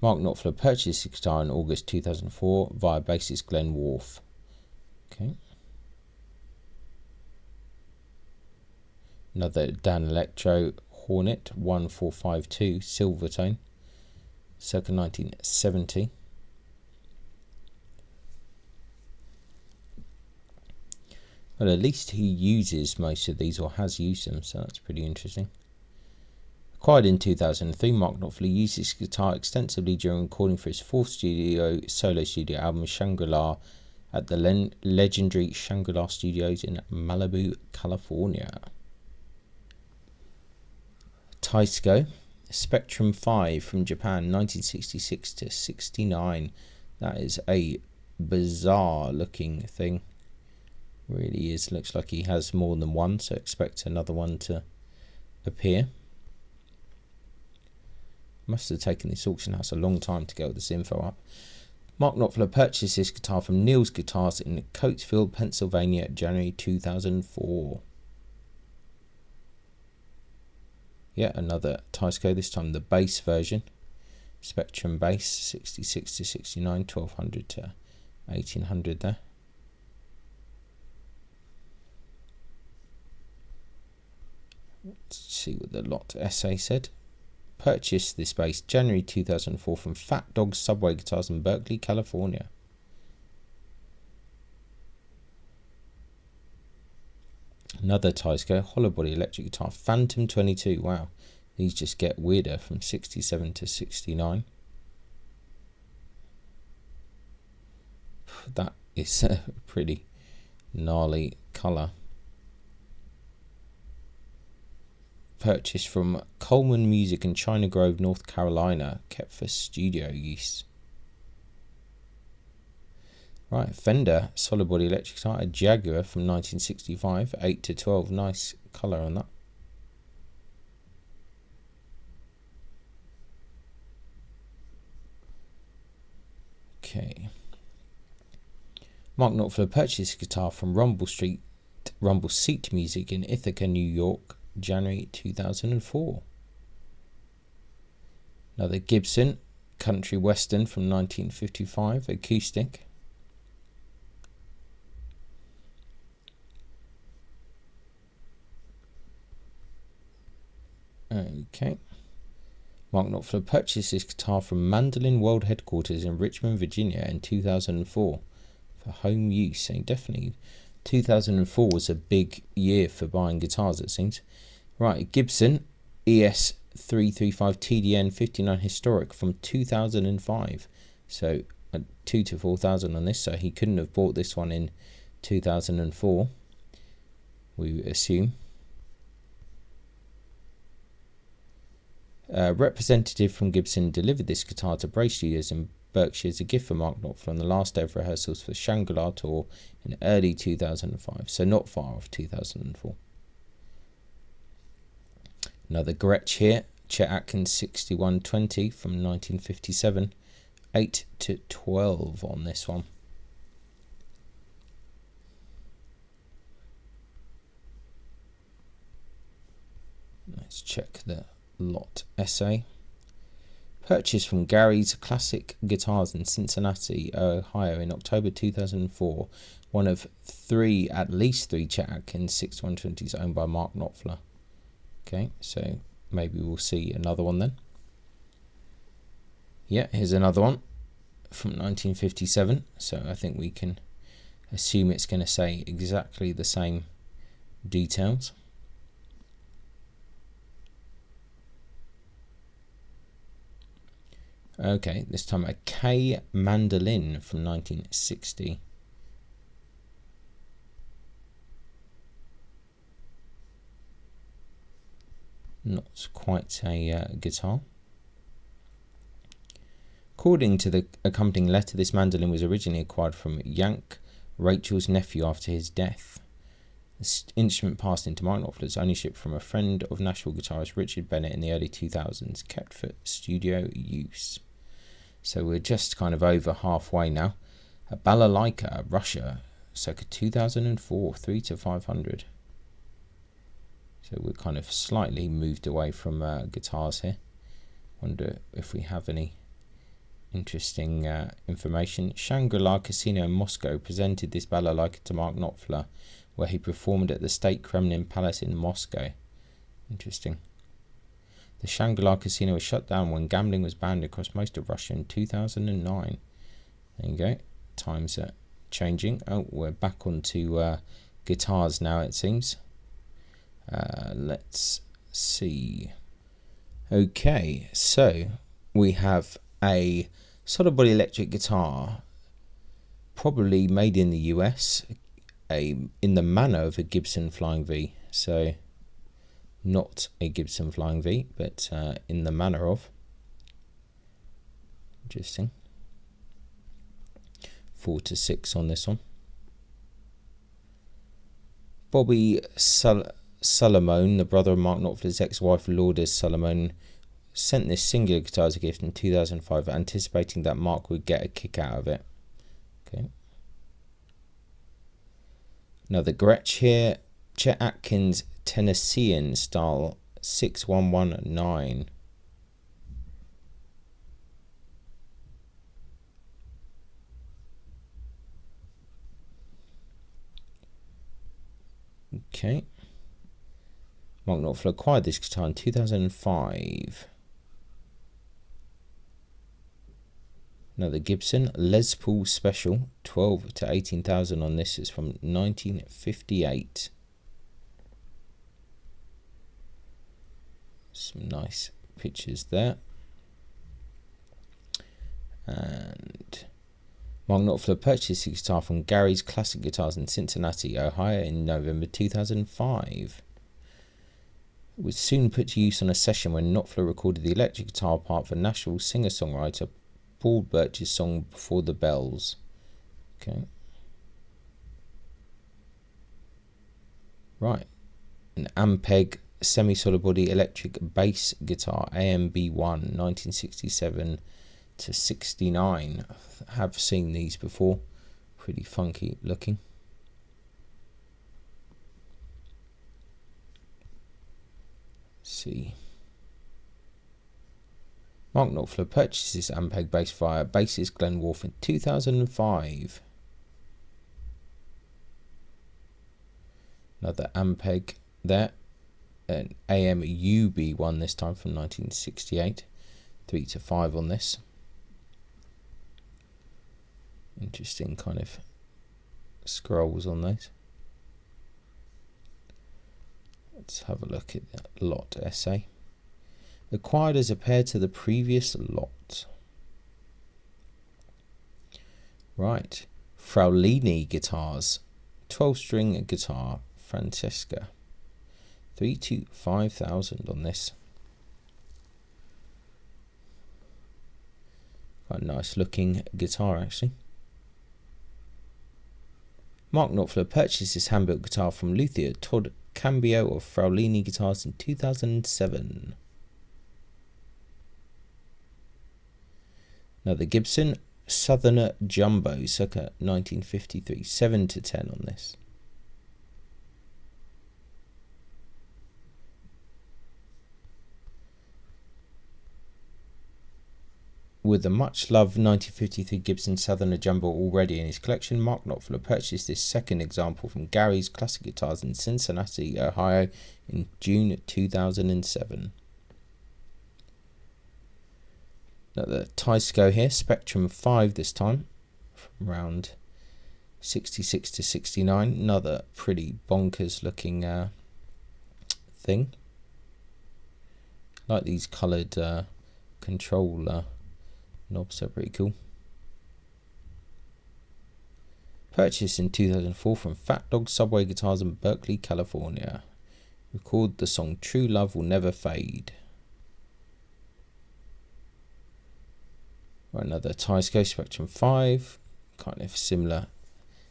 Mark Knopfler purchased the guitar in August 2004 via bassist Glenn Worf. Okay. Another Dan Electro Hornet 1452 Silvertone, circa 1970. Well, at least he uses most of these, or has used them, so that's pretty interesting. Acquired in 2003, Mark Knopfler used this guitar extensively during recording for his fourth solo studio album Shangri-La at the legendary Shangri-La Studios in Malibu, California. Taisco Spectrum 5 from Japan, 1966 to 69. That is a bizarre looking thing. Really is. Looks like he has more than one, so expect another one to appear. Must have taken this auction house a long time to get all this info up. Mark Knopfler purchased this guitar from Neil's Guitars in Coatesville, Pennsylvania, January 2004. Yet another Taisco, this time the bass version. Spectrum bass, 66 to 69, 1200 to 1800 there. Let's see what the lot essay said. Purchased this bass January 2004 from Fat Dog Subway Guitars in Berkeley, California. Another Taisco hollow body electric guitar, Phantom 22. Wow, these just get weirder, from 67 to 69. That is a pretty gnarly colour. purchased from Coleman Music in China Grove, North Carolina, kept for studio use. Right, Fender solid body electric guitar, a Jaguar from 1965, 8 to 12, nice colour on that. Okay. Mark Knopfler purchased a guitar from Rumble Seat Music in Ithaca, New York, January 2004. Another Gibson Country Western from 1955, acoustic. Okay. Mark Knopfler purchased this guitar from Mandolin World Headquarters in Richmond, Virginia in 2004 for home use. So definitely 2004 was a big year for buying guitars, it seems. Right, Gibson ES335 TDN 59 Historic from 2005. So 2 to 4,000 on this, so he couldn't have bought this one in 2004, we assume. A representative from Gibson delivered this guitar to Bray Studios in Berkshire as a gift for Mark Knopfler on the last day of rehearsals for the Shangri-La tour in early 2005, so not far off 2004. Another Gretsch here, Chet Atkins 6120 from 1957, 8 to 12 on this one. Let's check the lot essay. Purchased from Gary's Classic Guitars in Cincinnati, Ohio in October 2004. One of at least three Chet Atkins 6120s owned by Mark Knopfler. Okay, so maybe we'll see another one then. Yeah, here's another one from 1957. So I think we can assume it's going to say exactly the same details. Okay, this time a K mandolin from 1960. Not quite a guitar. According to the accompanying letter, this mandolin was originally acquired from Yank, Rachel's nephew, after his death. This instrument passed into Mark Knopfler's ownership from a friend of Nashville guitarist Richard Bennett in the early 2000s, kept for studio use. So we're just kind of over halfway now. A Balalaika, Russia, circa 2004, 3 to 500. So we're kind of slightly moved away from guitars here. Wonder if we have any interesting information. Shangri-La Casino in Moscow presented this balalaika to Mark Knopfler, where he performed at the State Kremlin Palace in Moscow. Interesting. The Shangri-La Casino was shut down when gambling was banned across most of Russia in 2009. There you go. Times are changing. Oh, we're back onto guitars now, it seems. Let's see. Okay, so we have a solid body electric guitar, probably made in the US, in the manner of a Gibson Flying V. So not a Gibson Flying V, but in the manner of. Interesting. 4 to 6 on this one. Bobby Salomon, the brother of Mark Knopfler's ex-wife Lourdes Salomon, sent this singular guitar as a gift in 2005, anticipating that Mark would get a kick out of it. Okay. Another Gretsch here, Chet Atkins Tennessean style 6119. Okay. Mark Knopfler acquired this guitar in 2005. Another Gibson Les Paul Special, 12 to 18,000 on this. Is from 1958. Some nice pictures there. And Mark Knopfler purchased the guitar from Gary's Classic Guitars in Cincinnati, Ohio in November 2005. It was soon put to use on a session when Knopfler recorded the electric guitar part for Nashville singer-songwriter Paul Birch's song Before the Bells. Okay. Right. An Ampeg semi-solid body electric bass guitar, AMB1, 1967 to 69. I have seen these before. Pretty funky looking. Let's see. Mark Knopfler purchased this Ampeg bass via bassist Glenn Wolfe in 2005. Another Ampeg there. An AMUB one this time from 1968. 3 to 5 on this. Interesting kind of scrolls on those. Let's have a look at that lot essay. Acquired as a pair to the previous lot. Right. Fraulini guitars. 12-string guitar. Francesca. 3 to 5,000 on this. Quite a nice looking guitar actually. Mark Knopfler purchased this hand-built guitar from luthier Todd Cambio of Fraulini Guitars in 2007. Another Gibson Southerner Jumbo, circa 1953, 7 to 10 on this. With the much-loved 1953 Gibson Southerner Jumbo already in his collection, Mark Knopfler purchased this second example from Gary's Classic Guitars in Cincinnati, Ohio in June 2007. Another Teisco here, Spectrum 5 this time, from around 66 to 69. Another pretty bonkers looking thing. Like these coloured control knobs, are pretty cool. Purchased in 2004 from Fat Dog Subway Guitars in Berkeley, California. Record the song True Love Will Never Fade. Right, another Teisco Spectrum 5. Kind of similar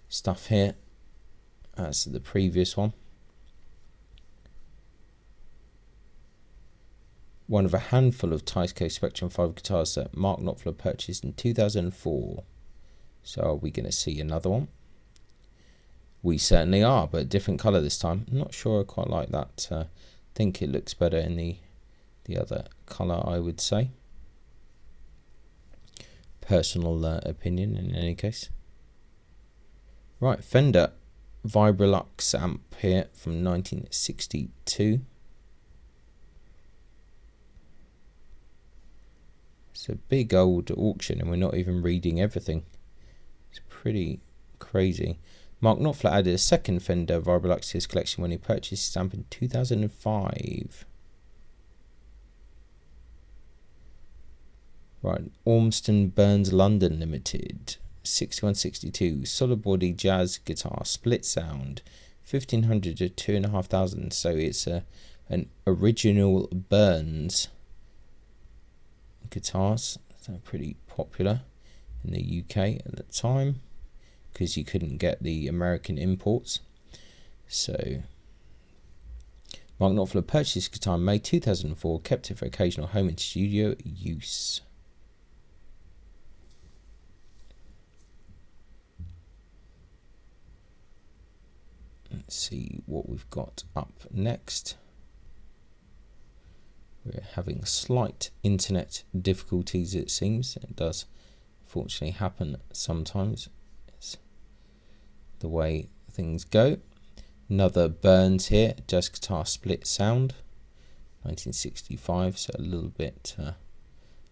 stuff here as the previous one. One of a handful of Teisco Spectrum 5 guitars that Mark Knopfler purchased in 2004. So are we going to see another one? We certainly are, but a different colour this time. I'm not sure I quite like that. I think it looks better in the other colour, I would say. Personal opinion in any case. Right, Fender Vibrolux amp here from 1962. It's a big old auction and we're not even reading everything. It's pretty crazy. Mark Knopfler added a second Fender Vibrolux to his collection when he purchased his amp in 2005. Right, Ormston Burns London Limited, 6162, solid body jazz guitar, split sound, 1500 to 2,500. So it's an original Burns guitars. They're pretty popular in the UK at the time because you couldn't get the American imports. So Mark Knopfler purchased this guitar in May 2004, kept it for occasional home and studio use. Let's see what we've got up next. We're having slight internet difficulties, it seems. It does fortunately happen sometimes. It's the way things go. Another Burns here, jazz guitar split sound, 1965, so a little bit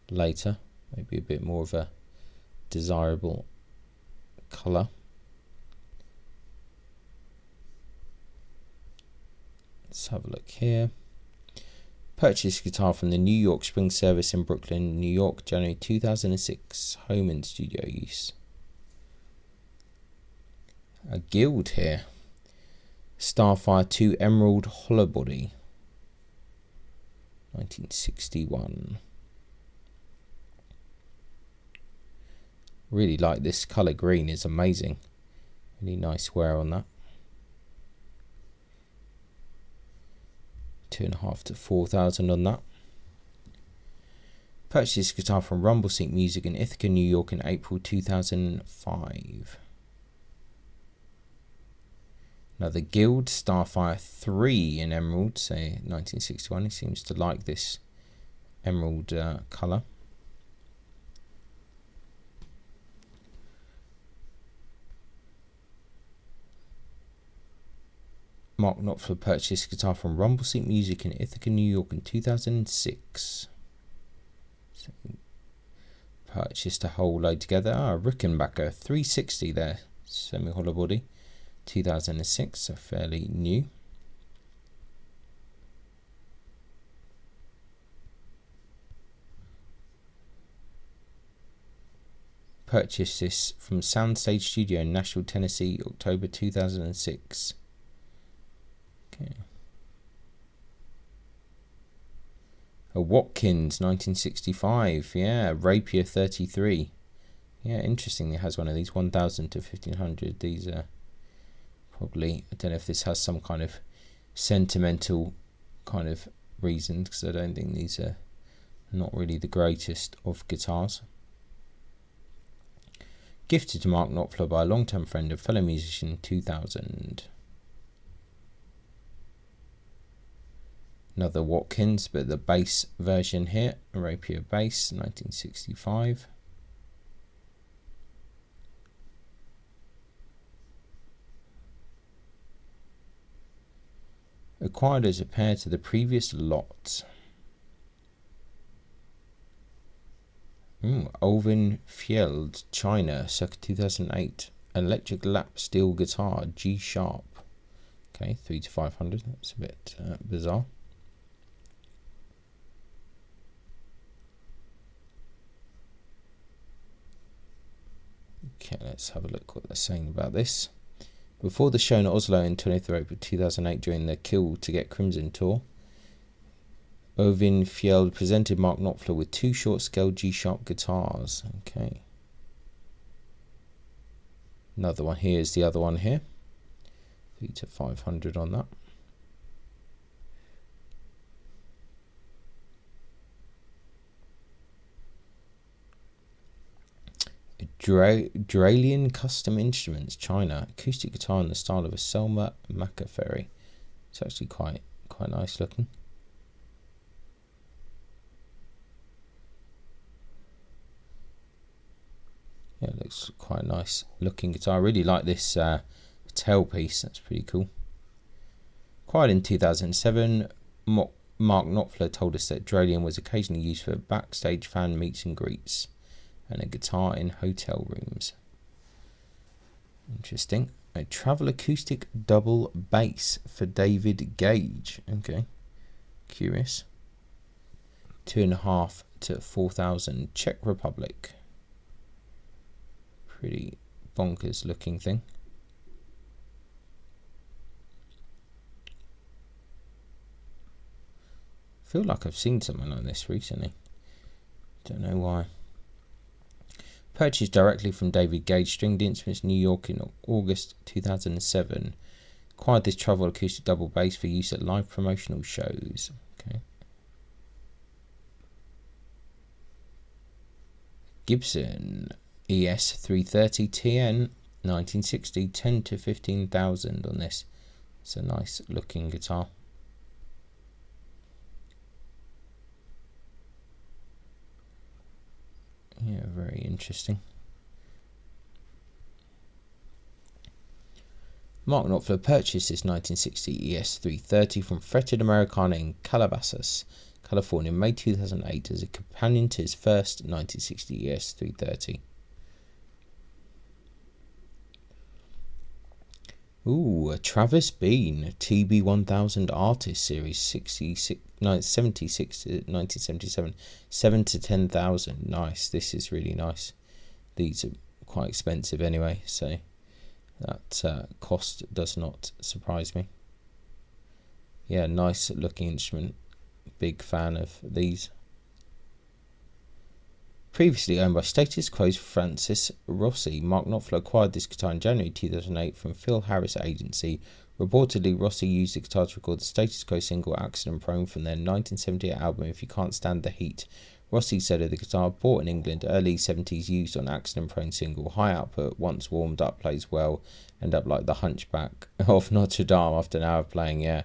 later. Maybe a bit more of a desirable colour. Let's have a look here. Purchased guitar from the New York Spring Service in Brooklyn, New York, January 2006. Home and studio use. A Guild here. Starfire 2 Emerald Hollow Body. 1961. Really like this colour green, is amazing. Really nice wear on that. 2,500 to 4,000 on that. Purchased this guitar from Rumblesync Music in Ithaca, New York in April 2005. Another Guild Starfire 3 in emerald, say 1961. He seems to like this emerald colour. Mark Knopfler purchased this guitar from Rumblesync Music in Ithaca, New York in 2006. So purchased a whole load together. Rickenbacker 360 there, semi-hollow body, 2006, so fairly new. Purchased this from Soundstage Studio in Nashville, Tennessee, October 2006. Okay. A Watkins 1965, yeah, Rapier 33. Yeah, interesting. It has one of these 1,000 to 1,500. These are probably, I don't know if this has some kind of sentimental kind of reasons, because I don't think these are not really the greatest of guitars. Gifted to Mark Knopfler by a long-term friend and fellow musician, 2000. Another Watkins, but the bass version here, a Rapier bass, 1965. Acquired as a pair to the previous lot. Alvin Fjeld, China, circa 2008. Electric lap steel guitar, G sharp. Okay, 3 to 500. That's a bit bizarre. Okay, let's have a look what they're saying about this. Before the show in Oslo in 20th of April 2008 during the Kill to Get Crimson tour, Ovin Fjeld presented Mark Knopfler with 2 short-scale G-sharp guitars. Okay. Another one here is the other one here. 3 to 500 on that. Duralian Custom Instruments, China, acoustic guitar in the style of a Selma Macaferry. It's actually quite nice looking. Yeah, it looks quite a nice looking guitar. I really like this tailpiece. That's pretty cool. Acquired in 2007, Mark Knopfler told us that Duralian was occasionally used for backstage fan meets and greets, and a guitar in hotel rooms. Interesting. A travel acoustic double bass for David Gage. Okay, curious. 2,500 to 4,000, Czech Republic. Pretty bonkers looking thing. I feel like I've seen something like this recently. Don't know why. Purchased directly from David Gage Stringed Instruments, New York in August 2007. Acquired this travel acoustic double bass for use at live promotional shows. Okay. Gibson ES 330 TN 1960, 10 to 15,000 on this. It's a nice looking guitar. Yeah, very interesting. Mark Knopfler purchased this 1960 ES 330 from Fretted Americana in Calabasas, California, in May 2008 as a companion to his first 1960 ES 330. Ooh, a Travis Bean TB1000 Artist Series 76 to 1977, 7 to 10,000. Nice. This is really nice. These are quite expensive anyway, so that cost does not surprise me. Yeah, nice looking instrument. Big fan of these. Previously owned by Status Quo's Francis Rossi, Mark Knopfler acquired this guitar in January 2008 from Phil Harris Agency. Reportedly, Rossi used the guitar to record the Status Quo single Accident Prone from their 1978 album If You Can't Stand the Heat. Rossi said of the guitar, bought in England, early 70s, used on Accident Prone single, high output, once warmed up, plays well, end up like the Hunchback of Notre Dame after an hour of playing. Yeah,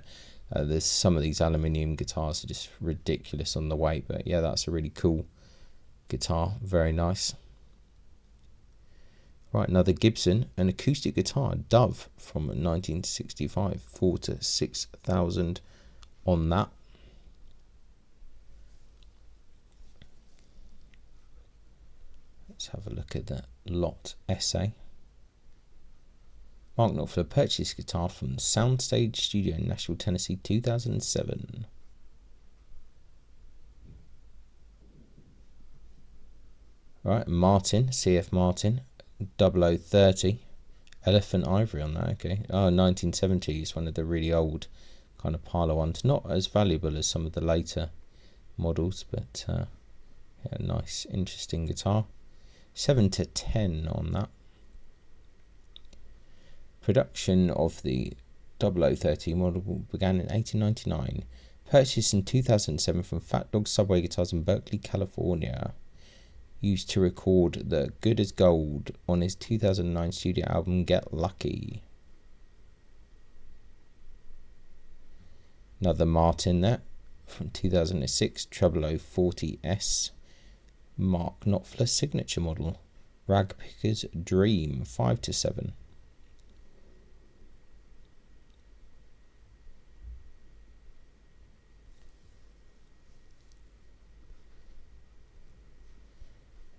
there's some of these aluminium guitars are just ridiculous on the weight, but yeah, that's a really cool guitar, very nice. Right, another Gibson, an acoustic guitar, Dove from 1965, 4,000 to 6,000 on that. Let's have a look at the lot essay. Mark Knopfler purchased guitar from Soundstage Studio in Nashville, Tennessee, 2007. Right, Martin, CF Martin, 0030, Elephant Ivory on that, okay. Oh, 1970s, one of the really old kind of parlour ones. Not as valuable as some of the later models, but yeah, nice, interesting guitar. 7 to 10 on that. Production of the 0030 model began in 1899. Purchased in 2007 from Fat Dog Subway Guitars in Berkeley, California. Used to record the Good as Gold on his 2009 studio album Get Lucky. Another Martin there from 2006, 0040S. Mark Knopfler signature model, Ragpicker's Dream, 5 to 7.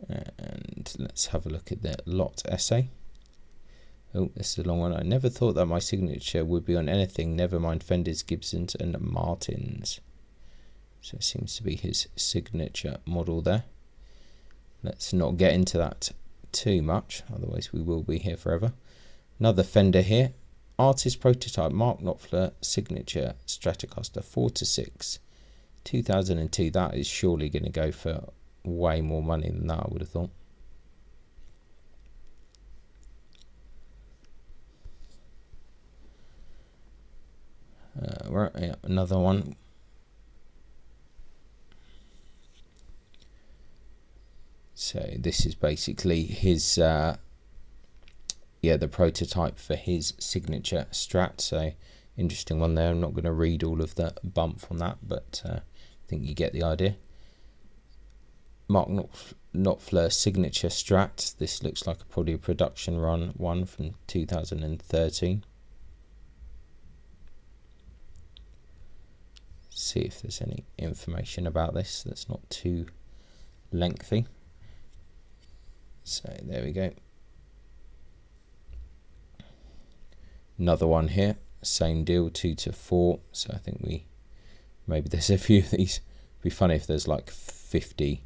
And let's have a look at the lot essay. Oh, this is a long one. I never thought that my signature would be on anything, never mind Fenders, Gibsons and Martins. So it seems to be his signature model there. Let's not get into that too much, otherwise we will be here forever. Another Fender here. Artist prototype, Mark Knopfler, signature Stratocaster, 4 to 6. 2002, that is surely going to go for way more money than that, I would have thought. Right, yeah, another one. So this is basically his, the prototype for his signature Strat. So interesting one there. I'm not going to read all of the bump on that, but I think you get the idea. Mark Knopfler signature Strat. This looks like probably a production run one from 2013. See if there's any information about this that's not too lengthy. So there we go. Another one here, same deal, 2 to 4. So I think maybe there's a few of these. It'd be funny if there's like 50.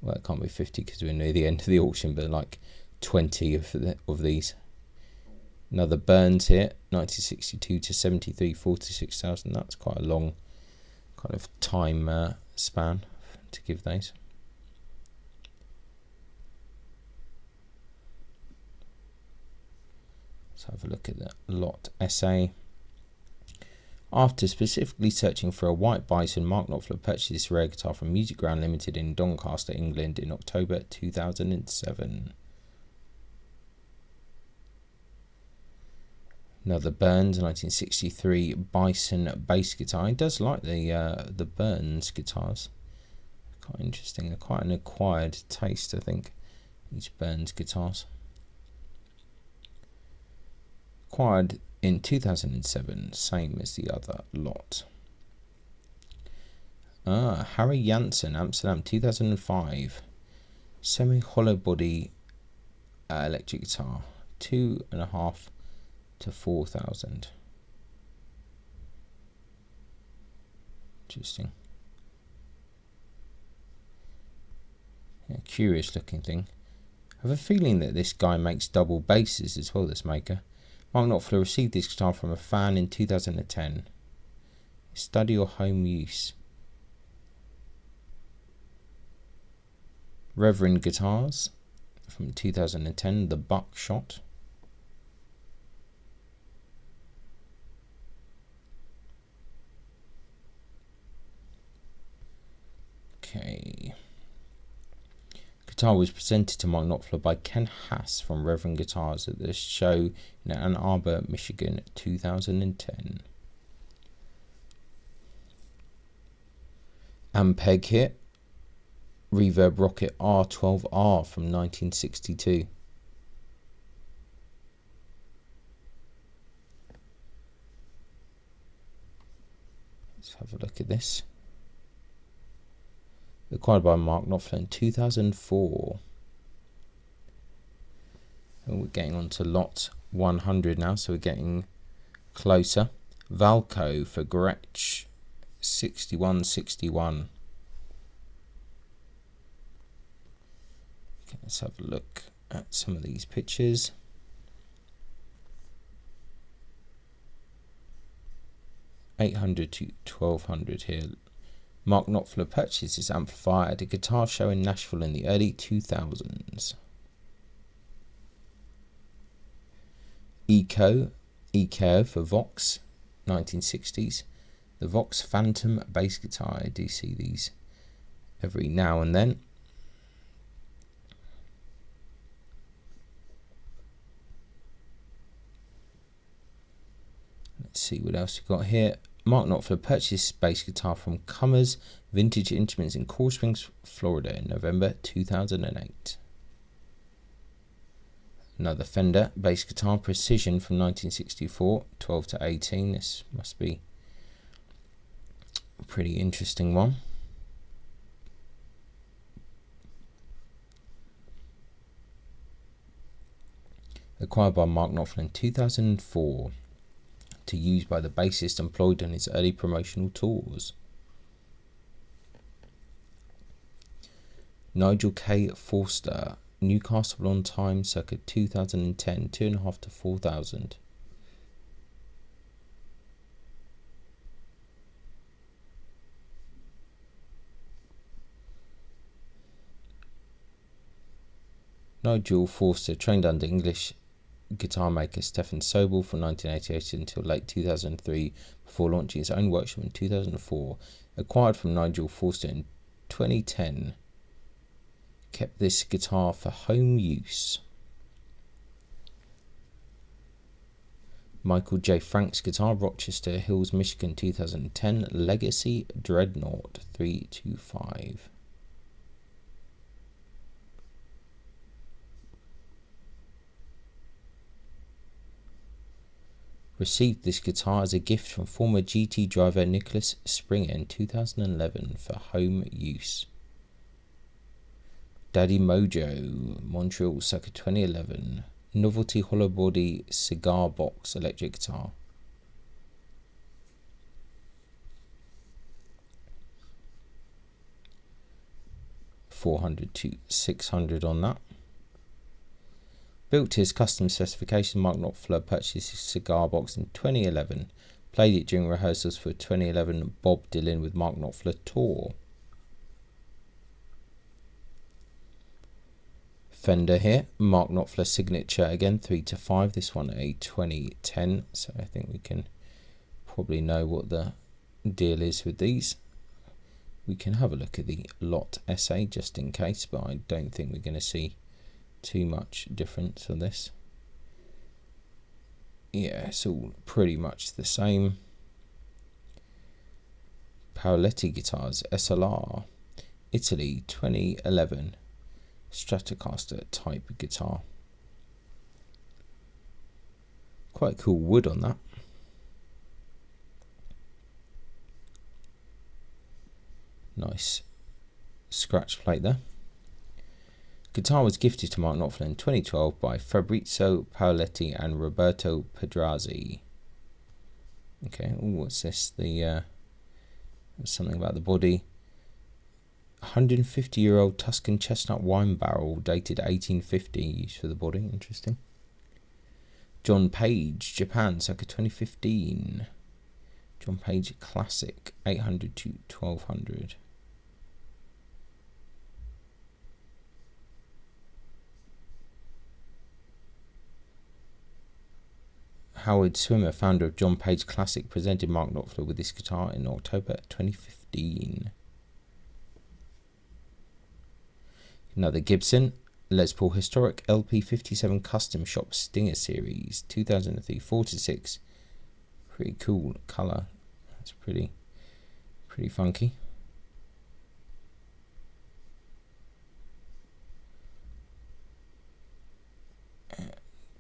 Well, it can't be 50 because we're near the end of the auction, but like 20 of these. Another Burns here, 1962 to 73, 46,000. That's quite a long kind of time span to give those. Let's have a look at the lot essay. After specifically searching for a white bison, Mark Knopfler purchased this rare guitar from Music Ground Limited in Doncaster, England in October 2007. Another Burns 1963 Bison bass guitar. He does like the Burns guitars. Quite interesting. They're quite an acquired taste, I think, these Burns guitars. Acquired in 2007, same as the other lot. Harry Janssen, Amsterdam, 2005. Semi-hollow body electric guitar, 2.5 to 4,000. Interesting. Yeah, curious looking thing. I have a feeling that this guy makes double basses as well, this maker. Mark Knopfler received this guitar from a fan in 2010. Study or home use. Reverend guitars from 2010, the Buckshot. Okay. Guitar was presented to Mark Knopfler by Ken Haas from Reverend Guitars at the show in Ann Arbor, Michigan, 2010. Ampeg here. Reverb Rocket R12R from 1962. Let's have a look at this. Acquired by Mark Knopfler in 2004. And we're getting on to lot 100 now, so we're getting closer. Valco for Gretsch 6161. Okay, let's have a look at some of these pictures. $800 to $1,200 here. Mark Knopfler purchased this amplifier at a guitar show in Nashville in the early 2000s. EKO for Vox, 1960s. The Vox Phantom bass guitar. I do see these every now and then. Let's see what else we've got here. Mark Knopfler purchased bass guitar from Cummers Vintage Instruments in Coral Springs, Florida in November 2008. Another Fender bass guitar Precision from 1964, 12 to 18. This must be a pretty interesting one. Acquired by Mark Knopfler in 2004. To use by the bassist employed on his early promotional tours. Nigel K. Forster, Newcastle on Time, circa 2010, 2.5 to 4,000. Nigel Forster trained under English guitar maker Stefan Sobel from 1988 until late 2003 before launching his own workshop in 2004. Acquired from Nigel Forster in 2010. Kept this guitar for home use. Michael J. Frank's guitar, Rochester Hills, Michigan, 2010. Legacy Dreadnought 325. Received this guitar as a gift from former GT driver Nicholas Springer in 2011 for home use. Daddy Mojo, Montreal, circa 2011. Novelty hollow body cigar box electric guitar. $400 to $600 on that. Built to his custom specification, Mark Knopfler purchased his cigar box in 2011. Played it during rehearsals for 2011 Bob Dylan with Mark Knopfler tour. Fender here, Mark Knopfler signature again, 3 to 5. This one a 2010, so I think we can probably know what the deal is with these. We can have a look at the lot SA just in case, but I don't think we're going to see too much difference on this. Yeah, it's all pretty much the same. Paoletti guitars, SLR, Italy, 2011, Stratocaster type guitar. Quite cool wood on that. Nice scratch plate there. Guitar was gifted to Mark Knopfler in 2012 by Fabrizio Paoletti and Roberto Pedrazzi. Okay, what's this? Something about the body. 150-year-old Tuscan chestnut wine barrel dated 1850, used for the body. Interesting. John Page, Japan, circa 2015. John Page Classic, 800 to 1200. Howard Swimmer, founder of John Page Classic, presented Mark Knopfler with this guitar in October 2015. Another Gibson, Les Paul Historic LP57 Custom Shop Stinger Series, 2003, 4-6. Pretty cool colour. That's pretty funky.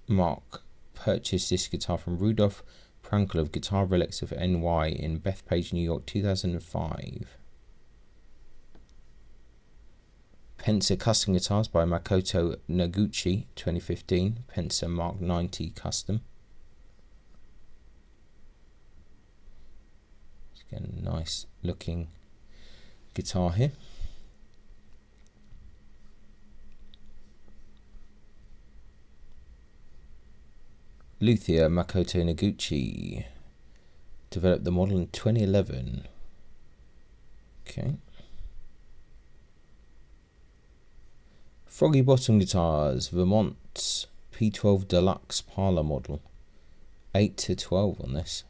Mark purchased this guitar from Rudolph Prankel of Guitar Relics of NY in Bethpage, New York, 2005. Pensa Custom Guitars by Makoto Noguchi, 2015. Pensa Mark 90 Custom. It's again a nice looking guitar here. Luthier Makoto Noguchi developed the model in 2011. Okay. Froggy Bottom Guitars, Vermont P12 Deluxe Parlor model. 8-12 on this.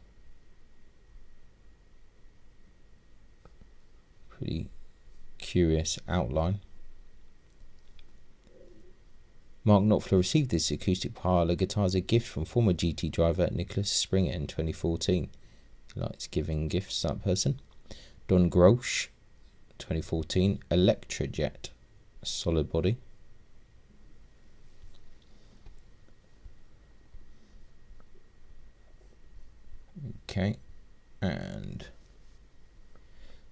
Pretty curious outline. Mark Knopfler received this acoustic parlor guitar as a gift from former GT driver Nicholas Springer in 2014. He likes giving gifts, that person. Don Grosch, 2014. Electrojet, solid body. Okay, and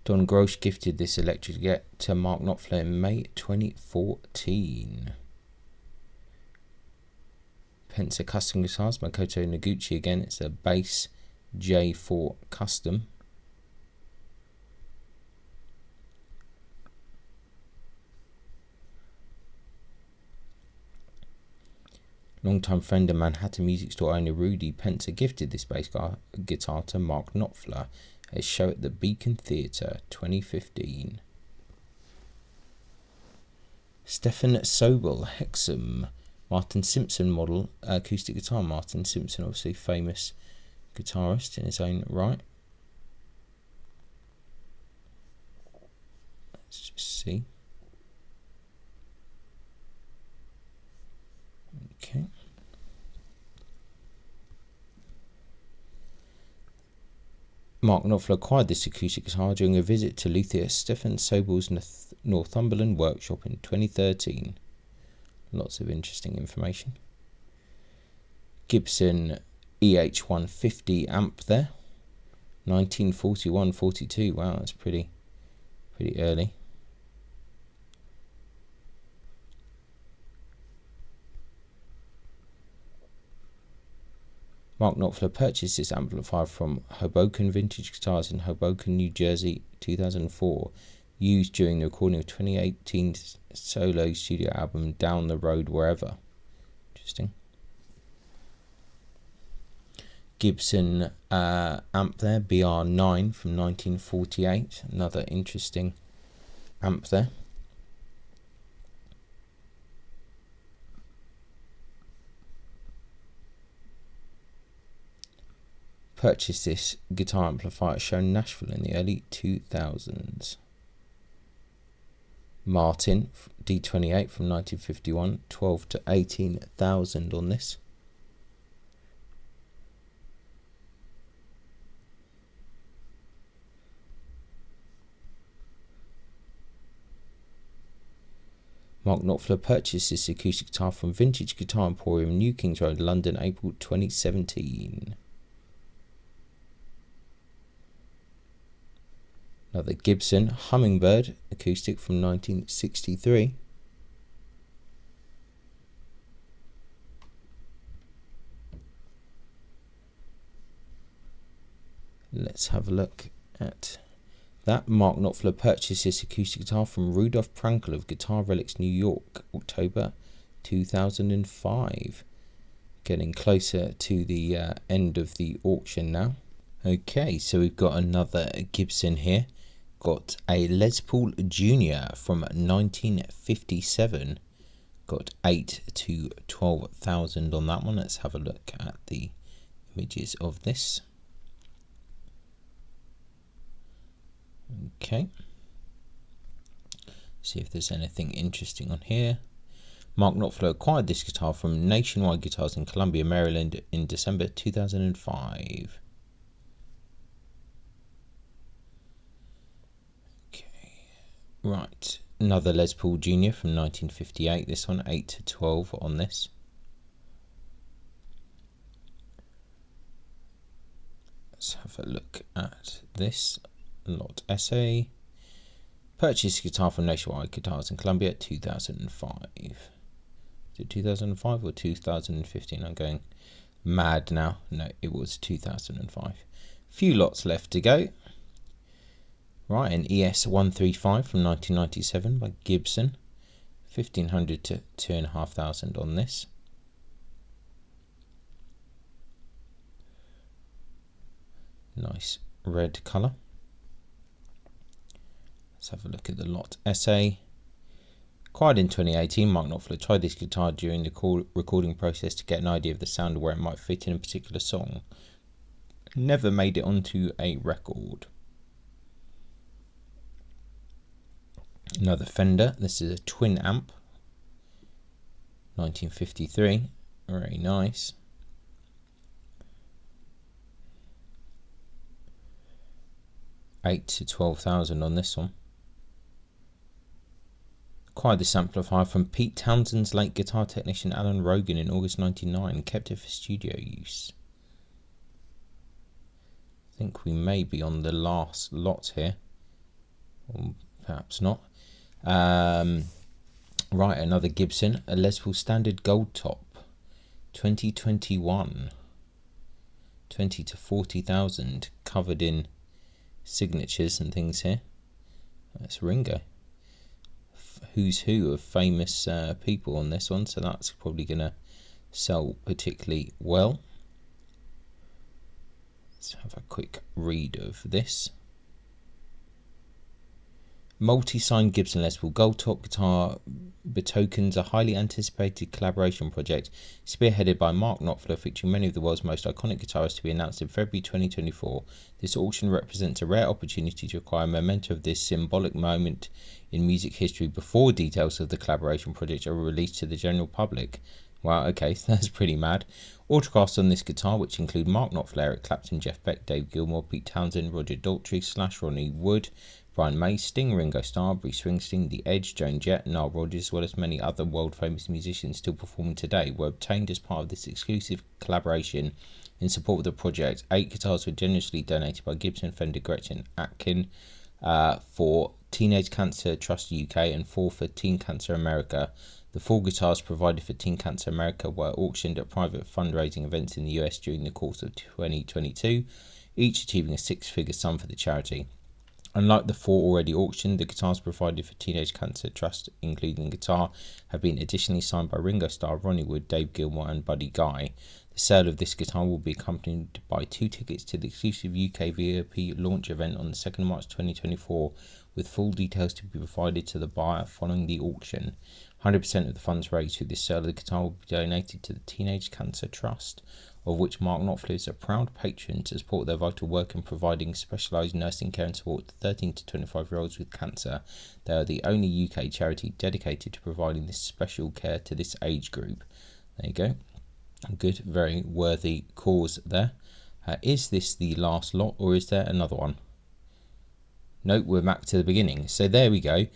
Don Grosch gifted this Electrojet to Mark Knopfler in May 2014. Pensa Custom Guitars, Makoto Noguchi again. It's a bass J4 Custom. Longtime friend of Manhattan music store owner Rudy Pensa gifted this bass guitar to Mark Knopfler at a show at the Beacon Theatre, 2015. Stefan Sobel Hexam Martin Simpson model acoustic guitar. Martin Simpson, obviously famous guitarist in his own right. Let's just see. Okay. Mark Knopfler acquired this acoustic guitar during a visit to Luthier Stefan Sobel's Northumberland workshop in 2013. Lots of interesting information. Gibson EH150 amp there. 1941-42. Wow, that's pretty early. Mark Knopfler purchased this amplifier from Hoboken Vintage Guitars in Hoboken, New Jersey, 2004. Used during the recording of 2018 solo studio album Down the Road Wherever. Interesting. Gibson amp there, BR9 from 1948. Another interesting amp there. Purchased this guitar amplifier at a show in Nashville in the early 2000s. Martin D28 from 1951, 12 to 18,000 on this. Mark Knopfler purchased this acoustic guitar from Vintage Guitar Emporium, New Kings Road, London, April 2017. Another Gibson Hummingbird acoustic from 1963. Let's have a look at that. Mark Knopfler purchased this acoustic guitar from Rudolph Prankel of Guitar Relics, New York, October 2005. Getting closer to the end of the auction now. Okay, so we've got another Gibson here. Got a Les Paul Jr. from 1957. Got 8 to 12,000 on that one. Let's have a look at the images of this. Okay, see if there's anything interesting on here. Mark Knopfler acquired this guitar from Nationwide Guitars in Columbia, Maryland in December 2005. Okay, right, another Les Paul Jr. from 1958, this one 8 to 12 on this. Let's have a look at this lot essay. Purchased guitar from Nationwide Guitars in Columbia 2005. Is it 2005 or 2015? I'm going mad now. No, it was 2005. Few lots left to go. Right, an ES 135 from 1997 by Gibson. 1500 to 2500 on this. Nice red colour. Let's have a look at the lot essay. Acquired in 2018, Mark Knopfler tried this guitar during the recording process to get an idea of the sound of where it might fit in a particular song. Never made it onto a record. Another Fender. This is a twin amp. 1953. Very nice. $8,000 to $12,000 on this one. Acquired this amplifier from Pete Townshend's late guitar technician Alan Rogan in August 1999 and kept it for studio use. I think we may be on the last lot here, or perhaps not. Right, another Gibson, a Les Paul Standard Gold Top, 2021, 20 to 40,000, covered in signatures and things here. That's Ringo. Who's who of famous people on this one, so that's probably going to sell particularly well. Let's have a quick read of this. Multi-signed Gibson Les Paul Gold Top guitar betokens a highly anticipated collaboration project spearheaded by Mark Knopfler, featuring many of the world's most iconic guitarists, to be announced in February 2024. This auction represents a rare opportunity to acquire a memento of this symbolic moment in music history before details of the collaboration project are released to the general public. Wow, okay, that's pretty mad. Autographs on this guitar, which include Mark Knopfler, Eric Clapton, Jeff Beck, Dave Gilmour, Pete Townsend, Roger Daltrey / Ronnie Wood, Brian May, Sting, Ringo Starr, Bruce Springsteen, The Edge, Joan Jett, Nile Rodgers, as well as many other world-famous musicians still performing today, were obtained as part of this exclusive collaboration. In support of the project, 8 guitars were generously donated by Gibson, Fender, Gretchen, Atkin for Teenage Cancer Trust UK and 4 for Teen Cancer America. The 4 guitars provided for Teen Cancer America were auctioned at private fundraising events in the US during the course of 2022, each achieving a 6-figure sum for the charity. Unlike the 4 already auctioned, the guitars provided for Teenage Cancer Trust, including the guitar, have been additionally signed by Ringo Starr, Ronnie Wood, Dave Gilmour and Buddy Guy. The sale of this guitar will be accompanied by 2 tickets to the exclusive UK VIP launch event on the 2nd of March 2024, with full details to be provided to the buyer following the auction. 100% of the funds raised through this sale of the guitar will be donated to the Teenage Cancer Trust, of which Mark Knopfler is a proud patron, to support their vital work in providing specialised nursing care and support to 13 to 25-year-olds with cancer. They are the only UK charity dedicated to providing this special care to this age group. There you go. Good, very worthy cause there. Is this the last lot, or is there another one? No, we're back to the beginning. So there we go.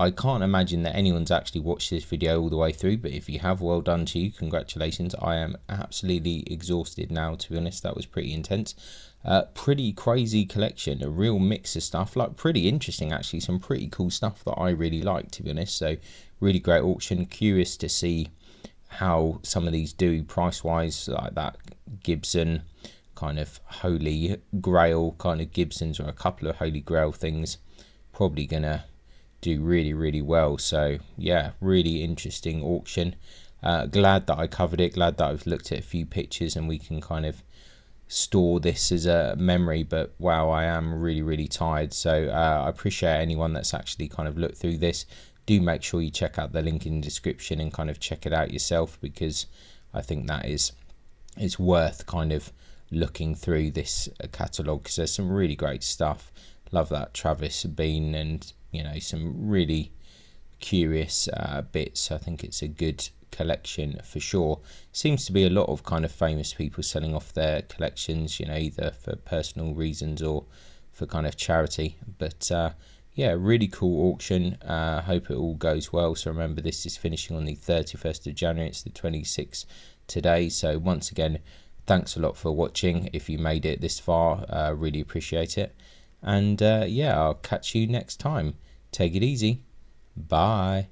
I can't imagine that anyone's actually watched this video all the way through, but if you have, well done to you. Congratulations. I am absolutely exhausted now, to be honest. That was pretty intense. Pretty crazy collection, a real mix of stuff, like pretty interesting actually, some pretty cool stuff that I really like, to be honest. So really great auction. Curious to see how some of these do price wise, like that Gibson kind of holy grail kind of Gibsons, or a couple of holy grail things, probably gonna do really well. So yeah, really interesting auction. Glad that I covered it, glad that I've looked at a few pictures and we can kind of store this as a memory. But wow, I am really tired, so I appreciate anyone that's actually kind of looked through this. Do make sure you check out the link in the description and kind of check it out yourself, because I think that is, it's worth kind of looking through this catalogue, because there's some really great stuff. Love that Travis Bean, and you know, some really curious bits. I think it's a good collection for sure. Seems to be a lot of kind of famous people selling off their collections, you know, either for personal reasons or for kind of charity. But yeah, really cool auction. Hope it all goes well. So remember, this is finishing on the 31st of January. It's the 26th today. So once again, thanks a lot for watching. If you made it this far, really appreciate it. And yeah, I'll catch you next time. Take it easy. Bye.